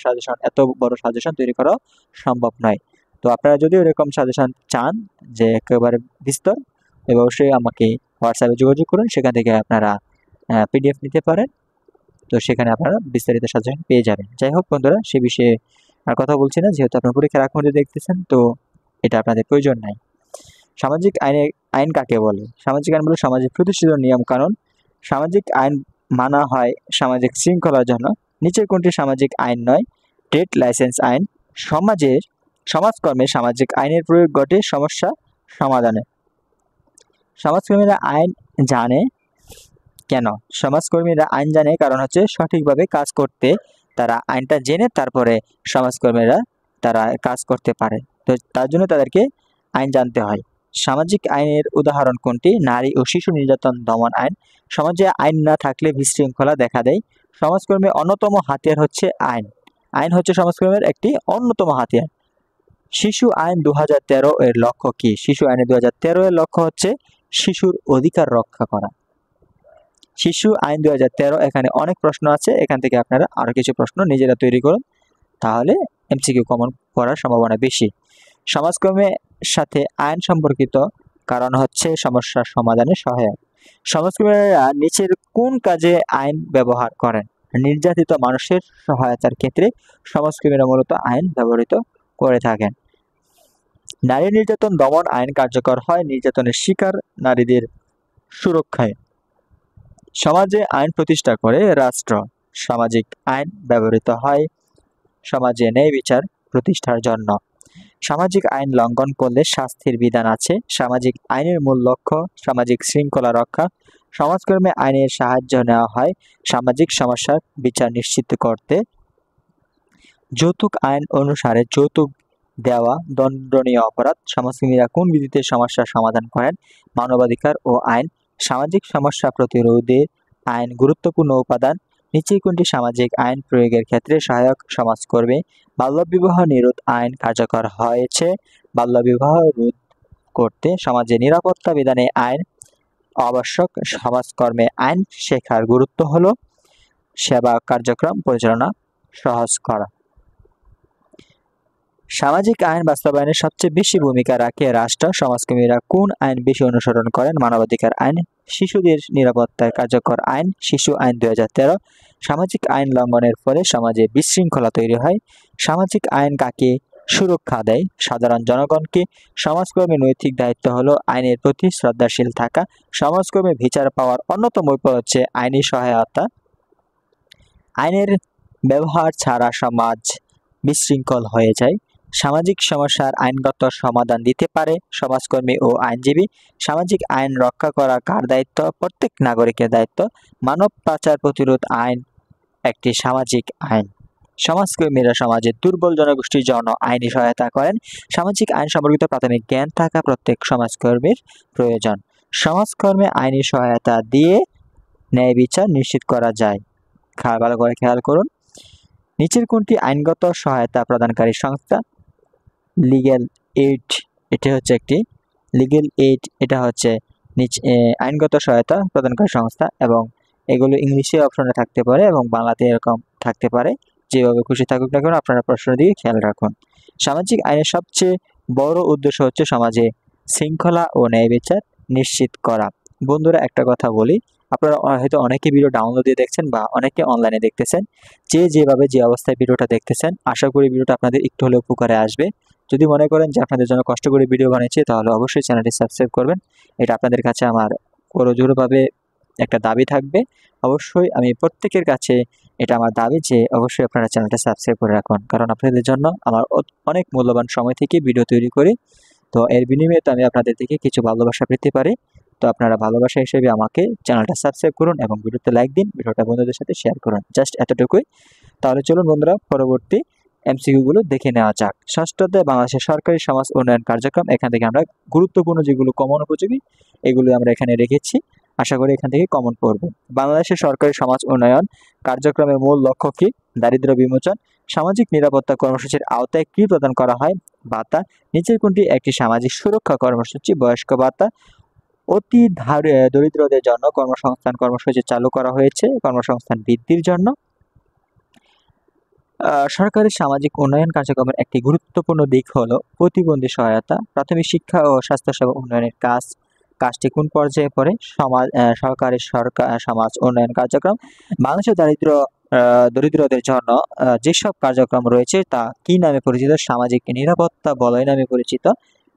এত বড় সাজেশন তৈরি করা সম্ভব নয়। তো আপনারা যদি এরকম সাজেশন চান যে একেবারে বিস্তর, অবশ্যই আমাকে হোয়াটসঅ্যাপে যোগাযোগ করুন, সেখান থেকে আপনারা পিডিএফ নিতে পারেন। তো সেখানে আপনারা বিস্তারিত সাজেশন পেয়ে যাবেন। যাই হোক বন্ধুরা, সে বিষয়ে আর কথা বলছি না, যেহেতু আপনার পরীক্ষার আগ মুহূর্তে দেখতেছেন, তো এটা আপনাদের প্রয়োজন নাই। সামাজিক আইন কাকে বলে? সামাজিক আইন বলে সমাজে প্রতিষ্ঠিত নিয়ম কানুন। সামাজিক আইন মানা হয় সামাজিক শৃঙ্খলার জন্য। নিচের কোনটি সামাজিক আইন নয়? ট্রেড লাইসেন্স আইন। সমাজকর্মে সামাজিক আইনের প্রয়োগ ঘটে সমস্যা সমাধানে। সমাজকর্মীরা আইন জানে কেন? সমাজকর্মীরা আইন জানে কারণ হচ্ছে সঠিকভাবে কাজ করতে তারা আইনটা জেনে তারপরে সমাজকর্মীরা তারা কাজ করতে পারে, তো তার জন্য তাদেরকে আইন জানতে হয়। সামাজিক আইনের উদাহরণ কোনটি? নারী ও শিশু নির্যাতন দমন আইন। সমাজে আইন না থাকলে বিশৃঙ্খলা দেখা দেয়। সমাজকর্মীর অন্যতম হাতিয়ার হচ্ছে আইন। আইন হচ্ছে সমাজকর্মীর একটি অন্যতম হাতিয়ার। শিশু আইন 2013 এর লক্ষ্য কি? শিশু আইনে 2013 এর লক্ষ্য হচ্ছে শিশুর অধিকার রক্ষা করা। শিশু আইন 2013, এখানে অনেক প্রশ্ন আছে, এখান থেকে আপনারা আরো কিছু প্রশ্ন নিজেরা তৈরি করুন, তাহলে এমসিকিউ কমন করার সম্ভাবনা বেশি। সাথে আইন সম্পর্কিত কারণ হচ্ছে সমস্যার সমাধানে সহায়ক। সমাজকর্মীরা নিচের কোন কাজে আইন ব্যবহার করেন? নির্যাতিত মানুষের সহায়তার ক্ষেত্রে সমাজকর্মীরা মূলত আইন ব্যবহৃত করে থাকেন। নারী নির্যাতন দমন আইন কার্যকর হয় নির্যাতনের শিকার নারীদের সুরক্ষায়। সমাজে আইন প্রতিষ্ঠা করে রাষ্ট্র। সামাজিক আইন ব্যবহৃত হয় সমাজে ন্যায় বিচার প্রতিষ্ঠার জন্য। সামাজিক আইন লঙ্ঘন করলে শাস্তির বিধান আছে। সামাজিক আইনের মূল লক্ষ্য সামাজিক শৃঙ্খলা রক্ষা। সমাজকর্মে আইনের সাহায্য নেওয়া হয় সামাজিক সমস্যার বিচার নিশ্চিত করতে। যৌতুক আইন অনুসারে যৌতুক দেওয়া দণ্ডনীয় অপরাধ। সমাজকর্মীরা কোন বিধিতে সমস্যার সমাধান করেন? মানবাধিকার ও আইন। সামাজিক সমস্যা প্রতিরোধে আইন গুরুত্বপূর্ণ উপাদান। নিচে কোনটি সামাজিক আইন প্রয়োগের ক্ষেত্রে সহায়ক? সমাজকর্মী। বাল্যবিবাহ নিরোধ আইন কার্যকর হয়েছে বাল্যবিবাহ রোধ করতে। সমাজে নিরাপত্তা বিধানে আইন আবশ্যক। সমাজকর্মে আইন শেখার গুরুত্ব হলো সেবা কার্যক্রম পরিচালনা সহজ করা। সামাজিক আইন বাস্তবায়নে সবচেয়ে বেশি ভূমিকা রাখে রাষ্ট্র। সমাজকর্মীরা কোন আইন বেশি অনুসরণ করেন? মানবাধিকার আইন। শিশুদের নিরাপত্তায় কার্যকর আইন শিশু আইন 2013। সামাজিক আইন লঙ্ঘনের ফলে সমাজে বিশৃঙ্খলা তৈরি হয়। সামাজিক আইন কাকে সুরক্ষা দেয়? সাধারণ জনগণকে। সমাজকর্মীর নৈতিক দায়িত্ব হলো আইনের প্রতি শ্রদ্ধাশীল থাকা। সমাজকর্মী বিচার পাওয়ার অন্যতম উপায় হচ্ছে আইনি সহায়তা। আইনের ব্যবহার ছাড়া সমাজ বিশৃঙ্খল হয়ে যায়। সামাজিক সমস্যার আইনগত সমাধান দিতে পারে সমাজকর্মী ও আইনজীবী। সামাজিক আইন রক্ষা করা কার দায়িত্ব? প্রত্যেক নাগরিকের দায়িত্ব। মানব পাচার প্রতিরোধ আইন একটি সামাজিক আইন। সমাজকর্মীরা সমাজের দুর্বল জনগোষ্ঠীর জন্য আইনি সহায়তা করেন। সামাজিক আইন সম্পর্কিত প্রাথমিক জ্ঞান থাকা প্রত্যেক সমাজকর্মীর প্রয়োজন। সমাজকর্মে আইনি সহায়তা দিয়ে ন্যায় বিচার নিশ্চিত করা যায়। ভালো করে খেয়াল করুন। নিচের কোনটি আইনগত সহায়তা প্রদানকারী সংস্থা? লিগ্যাল এইড, এটা হচ্ছে একটি লিগ্যাল এইড, এটা হচ্ছে আইনগত সহায়তা প্রদানকারী সংস্থা, এবং এগুলো ইংলিশে অপশনে থাকতে পারে এবং বাংলাতে এরকম থাকতে পারে। যেভাবে খুশি থাকুক না কেন আপনারা প্রশ্ন দিয়ে খেয়াল রাখুন। সামাজিক আইনের সবচেয়ে বড় উদ্দেশ্য হচ্ছে সমাজে শৃঙ্খলা ও ন্যায় বিচার নিশ্চিত করা। বন্ধুরা, একটা কথা বলি, আপনারা হয়তো অনেকে ভিডিও ডাউনলোড দিয়ে দেখছেন বা অনেকে অনলাইনে দেখতেছেন। যেভাবে যে অবস্থায় ভিডিওটা দেখতেছেন, আশা করি ভিডিওটা আপনাদের একটু হলেও উপকারে আসবে। যদি মনে করেন যে আপনাদের জন্য কষ্ট করে ভিডিও বানিয়েছি, তাহলে অবশ্যই চ্যানেলটি সাবস্ক্রাইব করবেন। এটা আপনাদের কাছে আমার করজোড়ভাবে একটা দাবি থাকবে। অবশ্যই আমি প্রত্যেকের কাছে এটা আমার দাবি যে অবশ্যই আপনারা চ্যানেলটা সাবস্ক্রাইব করে রাখুন, কারণ আপনাদের জন্য আমার অনেক মূল্যবান সময় থেকে ভিডিও তৈরি করি। তো এর বিনিময়ে তো আমি আপনাদের থেকে কিছু ভালোবাসা পেতে পারি। তো আপনারা ভালোবাসা হিসেবে আমাকে চ্যানেলটা সাবস্ক্রাইব করুন এবং ভিডিওতে লাইক দিন, ভিডিওটা বন্ধুদের সাথে শেয়ার করুন। জাস্ট এতটুকুই। তাহলে চলুন বন্ধুরা, পরবর্তী এমসিকিউগুলো দেখে নেওয়া যাক। ষষ্ঠতে বাংলাদেশের সরকারি সমাজ উন্নয়ন কার্যক্রম। এখান থেকে আমরা গুরুত্বপূর্ণ যেগুলো কমন উপযোগী এগুলো আমরা এখানে রেখেছি। আশা করি এখান থেকে কমন পড়বে। বাংলাদেশের সরকারি সমাজ উন্নয়ন কার্যক্রমের মূল লক্ষ্য কি? দারিদ্র বিমোচন। সামাজিক নিরাপত্তা কর্মসূচির আওতায় কি প্রদান করা হয়? ভাতা। নিচের কোনটি একটি সামাজিক সুরক্ষা কর্মসূচি? বয়স্ক ভাতা। অতি দরিদ্রদের জন্য কর্মসংস্থান কর্মসূচি চালু করা হয়েছে কর্মসংস্থান বৃদ্ধির জন্য। সরকারি সামাজিক উন্নয়ন কার্যক্রমের একটি গুরুত্বপূর্ণ দিক হলো প্রতিবন্ধী সহায়তা। প্রাথমিক শিক্ষা ও স্বাস্থ্যসেবা উন্নয়নের কাজটি কোন পর্যায়ে পড়ে? সরকারি সমাজ উন্নয়ন কার্যক্রম। বাংলাদেশের দরিদ্রদের জন্য যেসব কার্যক্রম রয়েছে তা কি নামে পরিচিত? সামাজিক নিরাপত্তা বলয় নামে পরিচিত।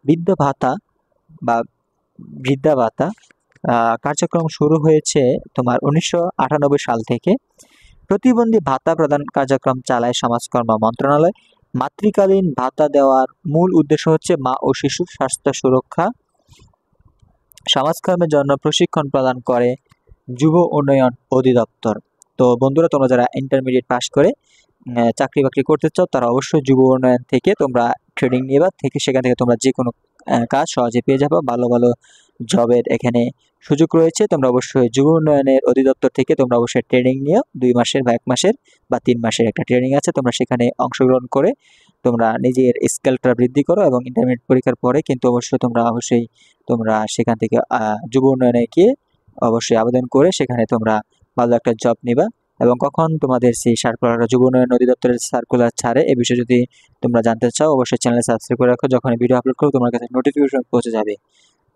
বৃদ্ধ ভাতা বা বৃদ্ধা ভাতা কার্যক্রম শুরু হয়েছে তোমার 1998 সাল থেকে। প্রতিবন্ধী ভাতা প্রদান কার্যক্রম চালায় সমাজকর্ম মন্ত্রণালয়। মাতৃকালীন ভাতা দেওয়ার মূল উদ্দেশ্য হচ্ছে মা ও শিশুর স্বাস্থ্য সুরক্ষা। সমাজকর্মের জন্য প্রশিক্ষণ প্রদান করে যুব উন্নয়ন অধিদপ্তর। তো বন্ধুরা, তোমরা যারা ইন্টারমিডিয়েট পাস করে চাকরি বাকরি করতে চাও, তারা অবশ্যই যুব উন্নয়ন থেকে তোমরা ট্রেনিং নেবা, সেখান থেকে তোমরা যে কোনো কাজ সহজে পেয়ে যাবে। ভালো ভালো জবের এখানে সুযোগ রয়েছে। তোমরা অবশ্যই যুব উন্নয়নের অধিদপ্তর থেকে তোমরা অবশ্যই ট্রেনিং নিও। 2 মাসের বা 1 মাসের বা 3 মাসের একটা ট্রেনিং আছে। তোমরা সেখানে অংশগ্রহণ করে তোমরা নিজের স্কিলটা বৃদ্ধি করো এবং ইন্টারমিডিয়েট পরীক্ষার পরে কিন্তু তোমরা সেখান থেকে যুব উন্নয়নে গিয়ে অবশ্যই আবেদন করে সেখানে তোমরা ভালো একটা জব নিবা। এবং কখন তোমাদের সেই সার্কুলার যুব উন্নয়ন অধিদপ্তরের সার্কুলার ছাড়ে এ বিষয়ে যদি তোমরা জানতে চাও অবশ্যই চ্যানেলে সাবস্ক্রাইব করে রাখো। যখন ভিডিও আপলোড করবো তোমার কাছে নোটিফিকেশন পৌঁছে যাবে।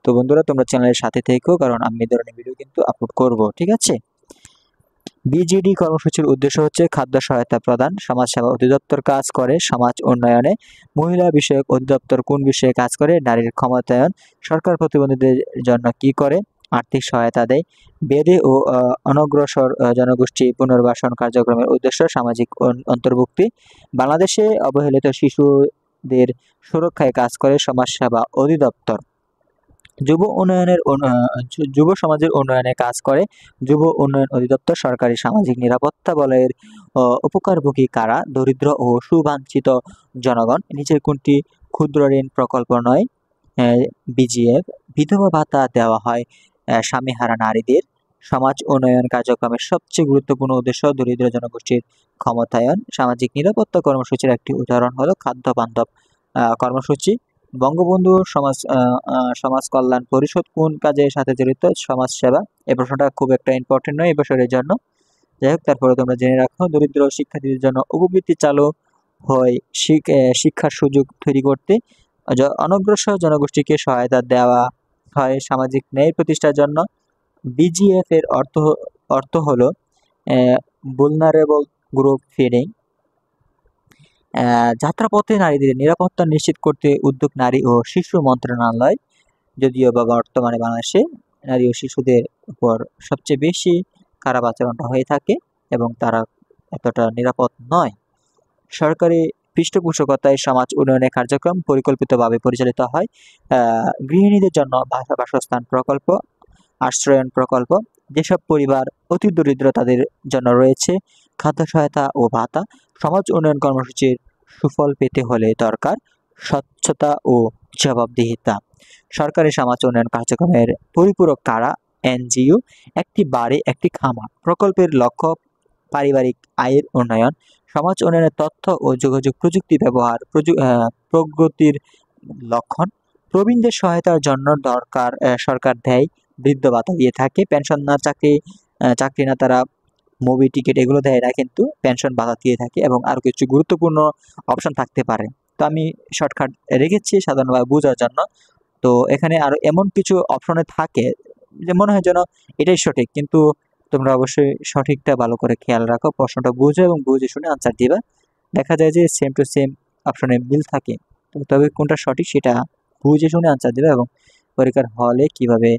তো বন্ধুরা তোমরা চ্যানেলের সাথে থেকো, কারণ আমি এই ধরনের ভিডিও কিন্তু আপলোড করব, ঠিক আছে। বিজিডি কর্মসূচির উদ্দেশ্য হচ্ছে খাদ্য সহায়তা প্রদান। সমাজসেবা অধিদপ্তর কাজ করে সমাজ উন্নয়নে। মহিলা বিষয়ক অধিদপ্তর কোন বিষয়ে কাজ করে? নারীর ক্ষমতায়ন। সরকার প্রতিবন্ধীদের জন্য কি করে? আর্থিক সহায়তা দেয়। বেদে ও অনগ্রসর জনগোষ্ঠী পুনর্বাসন কার্যক্রমের উদ্দেশ্য সামাজিক অন্তর্ভুক্তি। বাংলাদেশে অবহেলিত শিশুদের সুরক্ষায় কাজ করে সমাজসেবা অধিদপ্তর। যুব উন্নয়নের যুব সমাজের উন্নয়নে কাজ করে যুব উন্নয়ন অধিদপ্তর। সরকারি সামাজিক নিরাপত্তা বলয়ের উপকারভোগী কারা? দরিদ্র ও সুবাঞ্ছিত জনগণ। নিচের কোনটি ক্ষুদ্র ঋণ প্রকল্প নয়? বিজিএফ। বিধবা ভাতা দেওয়া হয় স্বামীহারা নারীদের। সমাজ উন্নয়ন কার্যক্রমের সবচেয়ে গুরুত্বপূর্ণ উদ্দেশ্য দরিদ্র জনগোষ্ঠীর ক্ষমতায়ন। সামাজিক নিরাপত্তা কর্মসূচির একটি উদাহরণ হলো খাদ্য বান্ধব কর্মসূচি। বঙ্গবন্ধু সমাজ কল্যাণ পরিষদ কোন কাজের সাথে জড়িত? সমাজ সেবা। এই প্রশ্নটা খুব একটা ইম্পর্টেন্ট নয় এই বছরের জন্য, যাই হোক তারপরে তোমরা জেনে রাখো। দরিদ্র শিক্ষার্থীদের জন্য উপবৃত্তি চালু হয় শিক্ষার সুযোগ তৈরি করতে। অনগ্রসর জনগোষ্ঠীকে সহায়তা দেওয়া হয় সামাজিক ন্যায় প্রতিষ্ঠার জন্য। বিজিএফ এর অর্থ হলো vulnerable গ্রুপ ফিডিং। যাত্রাপথে নারীদের নিরাপত্তা নিশ্চিত করতে উদ্যোগ নারী ও শিশু মন্ত্রণালয়। যদিও বা বর্তমানে বাংলাদেশে নারী ও শিশুদের উপর সবচেয়ে বেশি খারাপ আচরণটা হয়ে থাকে এবং তারা এতটা নিরাপদ নয়। সরকারি পৃষ্ঠপোষকতায় সমাজ উন্নয়নের কার্যক্রম পরিকল্পিতভাবে পরিচালিত হয়। গৃহিণীদের জন্য বাসস্থান প্রকল্প, আশ্রয়ন প্রকল্প। যেসব পরিবার অতি দরিদ্র তাদের জন্য রয়েছে খাদ্য সহায়তা ও ভাতা। সমাজ উন্নয়ন কর্মসূচির সুফল পেতে হলে দরকার স্বচ্ছতা ও জবাবদিহিতা। সরকারি সমাজ উন্নয়ন কার্যক্রমের পরিপূরক কারা? এনজিও। একটি বাড়ি একটি খামার প্রকল্পের লক্ষ্য পারিবারিক আয়ের উন্নয়ন। সমাজ উন্নয়নের তথ্য ও যোগাযোগ প্রযুক্তি ব্যবহার প্রগতির লক্ষণ। প্রবীণদের সহায়তার জন্য সরকার দেয় বৃদ্ধ ভাতা দিয়ে থাকে। পেনশন না চাকরি না তারা মুভি টিকিট এগুলো দেয় না, কিন্তু পেনশন ভাতা দিয়ে থাকে এবং আরও কিছু গুরুত্বপূর্ণ অপশন থাকতে পারে। তো আমি শর্টকাট রেখেছি সাধারণভাবে বোঝার জন্য। তো এখানে আরও এমন কিছু অপশনে থাকে যে মনে হয় যেন এটাই সঠিক, কিন্তু তোমরা অবশ্যই সঠিকটা ভালো করে খেয়াল রাখো, প্রশ্নটা বুঝো এবং বুঝে শুনে আনসার দিবা। দেখা যায় যে সেম টু সেম অপশনে মিল থাকে, তবে কোনটা সঠিক সেটা বুঝে শুনে আনসার দিবে। এবং পরীক্ষার হলে কিভাবে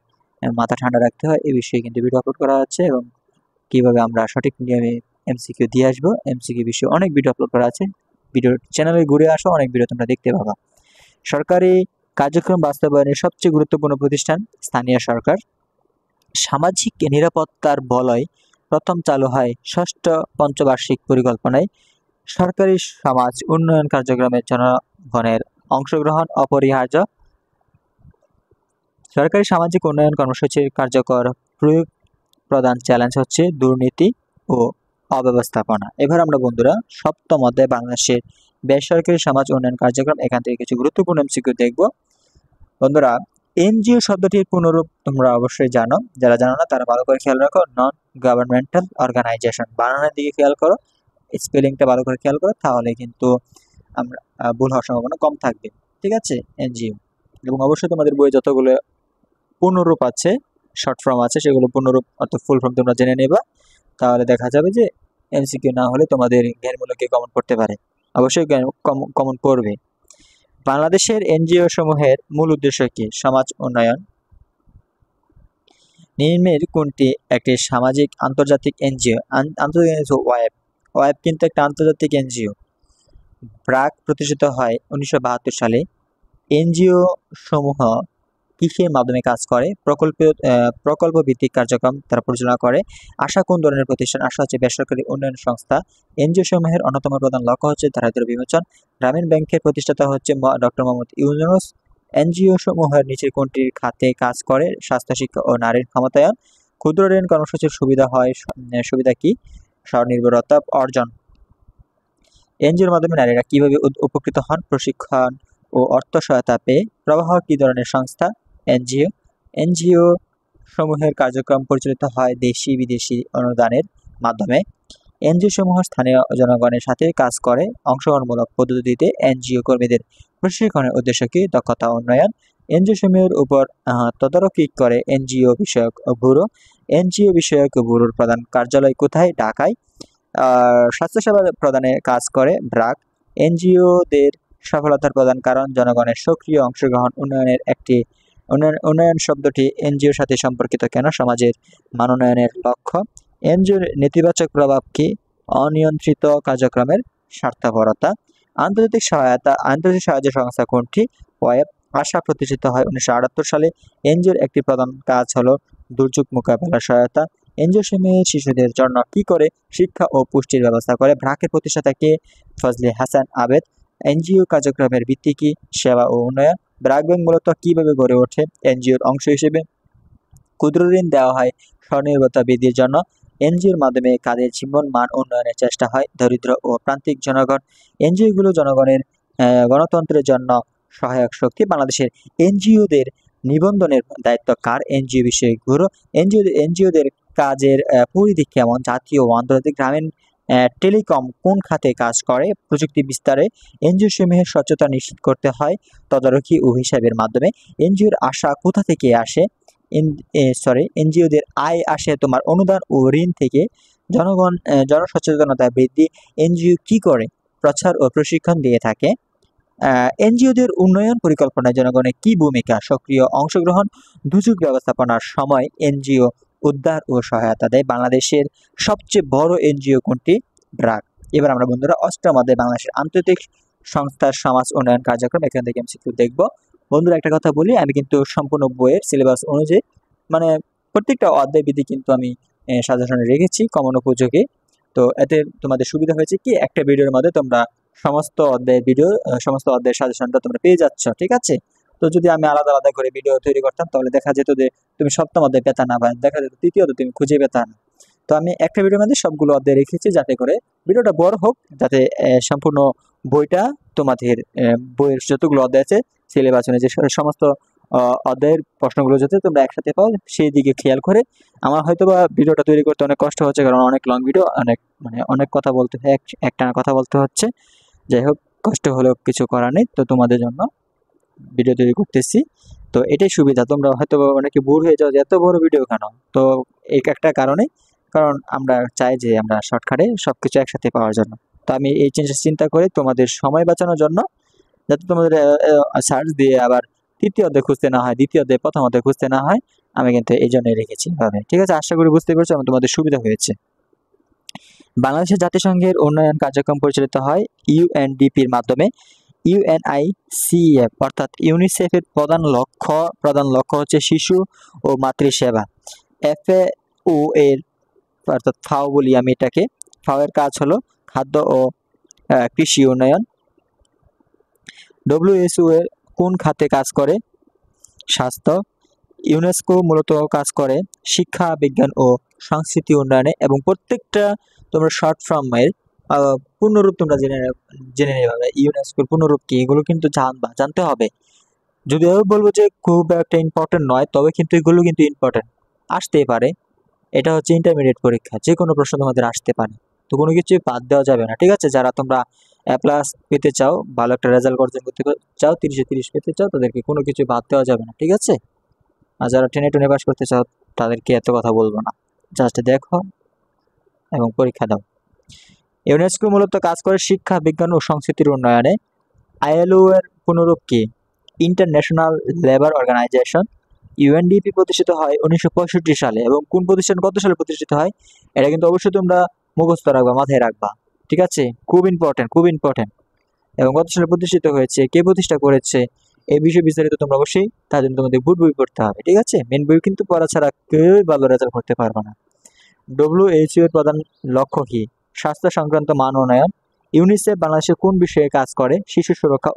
মাথা ঠান্ডা রাখতে হয় এই বিষয়ে কিন্তু ভিডিও আপলোড করা হচ্ছে এবং কিভাবে আমরা সঠিক নিয়মে এমসিকিউ দিয়ে আসবো এমসিকিউ বিষয়ে অনেক ভিডিও আপলোড করা আছে। ভিডিও চ্যানেলে ঘুরে আসো, অনেক ভিডিও তোমরা দেখতে পাবা। সরকারি কার্যক্রম বাস্তবায়নের সবচেয়ে গুরুত্বপূর্ণ প্রতিষ্ঠান স্থানীয় সরকার। সামাজিক নিরাপত্তার বলয় প্রথম চালু হয় ষষ্ঠ পঞ্চবার্ষিক পরিকল্পনায়। সরকারি সমাজ উন্নয়ন কার্যক্রমে জনগণের অংশগ্রহণ অপরিহার্য। সরকারি সামাজিক উন্নয়ন কর্মসূচির কার্যকর প্রয়োগ প্রধান চ্যালেঞ্জ হচ্ছে দুর্নীতি ও অব্যবস্থাপনা। এবার আমরা বন্ধুরা সপ্তম অধ্যায় বাংলাদেশের বেসরকারি সমাজ উন্নয়ন কার্যক্রম, এখান থেকে কিছু গুরুত্বপূর্ণ এমসিকিউ দেখব। বন্ধুরা এনজিও শব্দটির পুনরূপ তোমরা অবশ্যই জানো, যারা জানো না তারা ভালো করে খেয়াল রাখো। নন গভর্নমেন্টাল অর্গানাইজেশন, বানানের দিকে খেয়াল করো, স্পেলিংটা ভালো করে খেয়াল করো, তাহলে কিন্তু আমরা ভুল হওয়ার সম্ভাবনা কম থাকবে, ঠিক আছে। এনজিও এবং অবশ্যই তোমাদের বইয়ে যতগুলো পূর্ণরূপ আছে, শর্ট ফর্ম আছে, সেগুলো পূর্ণরূপ অর্থাৎ ফুল ফর্ম তোমরা জেনে নেবা, তাহলে দেখা যাবে যে এমসিকিউ না হলে তোমাদের জ্ঞানমূলকে কমন পড়তে পারে, অবশ্যই কমন পড়বে। বাংলাদেশের এনজিও সমূহের মূল উদ্দেশ্য কি? সমাজ উন্নয়ন। নিম্নের কোনটি একটি সামাজিক আন্তর্জাতিক এনজিও? আন্তর্জাতিক ওয়েব কিন্তু একটা আন্তর্জাতিক এনজিও। ব্র্যাক প্রতিষ্ঠিত হয় 1972 সালে। এনজিও সমূহ কিসের মাধ্যমে কাজ করে? প্রকল্প ভিত্তিক কার্যক্রম তারা পরিচালনা করে। আশা কোন ধরনের প্রতিষ্ঠান? আশা হচ্ছে বেসরকারি উন্নয়ন সংস্থা। এনজিও সমূহের অন্যতম প্রধান লক্ষ্য হচ্ছে দারিদ্র্য বিমোচন। গ্রামীণ ব্যাংকের প্রতিষ্ঠাতা হচ্ছে ডক্টর মোহাম্মদ ইউনুস। এনজিও সমূহের নিচের কোনটির খাতে কাজ করে? স্বাস্থ্য, শিক্ষা ও নারীর ক্ষমতায়ন। ক্ষুদ্র ঋণ কর্মসূচির সুবিধা কি? স্বনির্ভরতা অর্জন। এনজিওর মাধ্যমে নারীরা কিভাবে উপকৃত হন? প্রশিক্ষণ ও অর্থ সহায়তা পেয়ে। প্রবাহ কি ধরনের সংস্থা? এনজিও সমূহের কার্যক্রম পরিচালিত হয় দেশি বিদেশি অনুদানের মাধ্যমে। এনজিও সমূহ স্থানীয় জনগণের সাথে কাজ করে। অংশগ্রহণমূলক পদ্ধতিতে এনজিও কর্মীদের প্রশিক্ষণের উদ্দেশ্য কি? দক্ষতা উন্নয়ন। এনজিও সমূহের উপর তদারকি করে এনজিও বিষয়ক ব্যুরো। এনজিও বিষয়ক ব্যুরোর প্রধান কার্যালয় কোথায়? ঢাকায়। স্বাস্থ্যসেবা প্রদানে কাজ করে ব্র্যাক। এনজিওদের সফলতার প্রধান কারণ জনগণের সক্রিয় অংশগ্রহণ। উন্নয়ন শব্দটি এনজিওর সাথে সম্পর্কিত কেন? সমাজের মানোন্নয়নের লক্ষ্য। এনজিওর নেতিবাচক প্রভাব কি? অনিয়ন্ত্রিত কার্যক্রমের স্বার্থপরতা। আন্তর্জাতিক সাহায্য সংস্থা কোনটি? ওয়েব। আশা প্রতিষ্ঠিত হয় 1978 সালে। এনজিওর একটি প্রধান কাজ হলো দুর্যোগ মোকাবেলা সহায়তা। এনজিও সমূহে শিশুদের জন্য কি করে? শিক্ষা ও পুষ্টির ব্যবস্থা করে। ব্র্যাকের প্রতিষ্ঠাতা কে? ফজলে হাসান আবেদ। এনজিও কার্যক্রমের ভিত্তি কি? সেবা ও উন্নয়ন। ব্র্যাক ব্যাংক মূলত কিভাবে গড়ে ওঠে? এনজিওর অংশ হিসেবে। ক্ষুদ্র ঋণ দেওয়া হয় স্বনির্ভরতা বৃদ্ধির জন্য। এনজিওর মাধ্যমে কাজের জীবন মান উন্নয়নের চেষ্টা হয় দরিদ্র ও প্রান্তিক জনগণ। এনজিওগুলো জনগণের গণতন্ত্রের জন্য সহায়ক শক্তি। বাংলাদেশের এনজিওদের নিবন্ধনের দায়িত্ব কার? এনজিও বিষয়ক ব্যুরো। এনজিওদের কাজের পরিধি কেমন? জাতীয় ও আন্তর্জাতিক। গ্রামীণ টেলিকম কোন খাতে কাজ করে? প্রযুক্তি বিস্তারে। এনজিও সমূহের স্বচ্ছতা নিশ্চিত করতে হয় তদারকি ও হিসাবের মাধ্যমে। এনজিওর আশা কোথা থেকে আসে? এনজিওদের আয় আসে তোমার অনুদান ও ঋণ থেকে। জনসচেতনতা বৃদ্ধি। এনজিও কি করে? প্রচার ও প্রশিক্ষণ দিয়ে থাকে। এনজিওদের উন্নয়ন পরিকল্পনায় জনগণের কি ভূমিকা? সক্রিয় অংশগ্রহণ। দুর্যোগ ব্যবস্থাপনার সময় এনজিও উদ্ধার ও সহায়তা দেয়। বাংলাদেশের সবচেয়ে বড় এনজিও কোনটি? ব্র্যাক। এবার আমরা বন্ধুরা অষ্টম অধ্যায় বাংলাদেশের আন্তর্জাতিক সংস্থার সমাজ উন্নয়ন কার্যক্রম এখান থেকে এমসিকিউ দেখব। বন্ধুরা একটা কথা বলি, আমি কিন্তু সম্পূর্ণ বইয়ের সিলেবাস অনুযায়ী মানে প্রত্যেকটা অধ্যায় বিধি কিন্তু আমি সাজেশনে রেখেছি কমন উপযোগী। তো এতে তোমাদের সুবিধা হয়েছে কি, একটা ভিডিওর মধ্যে তোমরা সমস্ত অধ্যায়ের সাজেশনটা তোমরা পেয়ে যাচ্ছ, ঠিক আছে। তো যদি আমি আলাদা আলাদা করে ভিডিও তৈরি করতাম তাহলে দেখা যেত যে তুমি সপ্তম অধ্যায় পেতা না, বা দেখা যেত তৃতীয় অধ্যায় তুমি খুঁজে পেতা না। তো আমি একটা ভিডিওর মধ্যে সবগুলো অধ্যায় রেখেছি যাতে করে ভিডিওটা বড় হোক, যাতে সম্পূর্ণ বইটা তোমাদের বইয়ের যতগুলো অধ্যায় আছে সিলেবাস অনুযায়ী সমস্ত অধ্যায়ের প্রশ্নগুলো যাতে তোমরা একসাথে পাও সেই দিকে খেয়াল করে। আমার হয়তো বা ভিডিওটা তৈরি করতে অনেক কষ্ট হচ্ছে, কারণ অনেক লং ভিডিও, অনেক কথা বলতে হয়, একটানা কথা বলতে হচ্ছে। যাই হোক, কষ্ট হলেও কিছু করার নেই, তো তোমাদের জন্য ভিডিও তৈরি করতেছি। তো এটাই সুবিধা, তোমরা হয়তো অনেকে বোর হয়ে যাও যে এত বড় ভিডিও কেন। তো এই একটা কারণে, কারণ আমরা চাই যে আমরা শর্টকাটে সবকিছু একসাথে পাওয়ার জন্য। তো আমি এই চিন্তা করে তোমাদের সময় বাঁচানোর জন্য, যাতে তোমাদের সার্চ দিয়ে আবার তৃতীয় অধ্যায় খুঁজতে না হয়, দ্বিতীয় অধ্যায় প্রথম অধ্যায় খুঁজতে না হয়, আমি কিন্তু এই জন্যই রেখেছি ভাবে। ঠিক আছে, আশা করি বুঝতে পেরেছো এবং তোমাদের সুবিধা হয়েছে। বাংলাদেশের জাতিসংঘের উন্নয়ন কার্যক্রম পরিচালিত হয় ইউএনডিপির মাধ্যমে। ইউএনআইসিএফ অর্থাৎ ইউনিসেফের প্রধান লক্ষ্য হচ্ছে শিশু ও মাতৃসেবা। এফএও এর অর্থাৎ ফাও বলি আমি এটাকে, ফাও এর কাজ হলো খাদ্য ও কৃষি উন্নয়ন। ডব্লিউএইচও এর কোন খাতে কাজ করে? স্বাস্থ্য। ইউনেস্কো মূলত কাজ করে শিক্ষা, বিজ্ঞান ও সংস্কৃতি উন্নয়নে। এবং প্রত্যেকটা তোমরা শর্ট ফর্মের পূর্ণরূপ তোমরা জেনে নেবে। ইউনেস্কোর পূর্ণরূপ কি এগুলো কিন্তু জানতে হবে। যদিও বলবো যে খুব একটা ইম্পর্টেন্ট নয়, তবে কিন্তু এগুলো কিন্তু ইম্পর্টেন্ট, আসতেই পারে। এটা হচ্ছে ইন্টারমিডিয়েট পরীক্ষা, যে কোনো প্রশ্ন তোমাদের আসতে পারে, তো কোনো কিছু বাদ দেওয়া যাবে না। ঠিক আছে, যারা তোমরা প্লাস পেতে চাও, ভালো একটা রেজাল্ট অর্জন করতে চাও, 30-30 পেতে চাও, তাদেরকে কোনো কিছু বাদ দেওয়া যাবে না, ঠিক আছে। আর যারা টেনে পাস করতে চাও তাদেরকে এত কথা বলবো না, জাস্ট দেখো এবং পরীক্ষা দাও। ইউনেস্কো মূলত কাজ করে শিক্ষা, বিজ্ঞান ও সংস্কৃতির উন্নয়নে। আইএলও এর পুনরূপ কি? International labour organisation. ইউএনডিপি প্রতিষ্ঠিত হয় 1965 সালে। এবং কোন প্রতিষ্ঠান কত সালে প্রতিষ্ঠিত হয় এটা কিন্তু অবশ্যই তোমরা মুখস্থ রাখবা, মাথায় রাখবা, ঠিক আছে, খুব ইম্পর্টেন্ট। এবং কত সালে প্রতিষ্ঠিত হয়েছে, কে প্রতিষ্ঠা করেছে, এই বিষয়ে বিস্তারিত তোমরা অবশ্যই, তার জন্য তোমাদের গুড বই পড়তে হবে, ঠিক আছে। মেন বই কিন্তু পড়া ছাড়া কেউই ভালো রেজাল্ট করতে পারবে না। ডব্লিউএইচও এর প্রধান লক্ষ্য কি? স্বাস্থ্য সংক্রান্ত মান উন্নয়ন। ইউনিসেফ বাংলাদেশে কোন বিষয়ে কাজ করে? শিশু সুরক্ষা,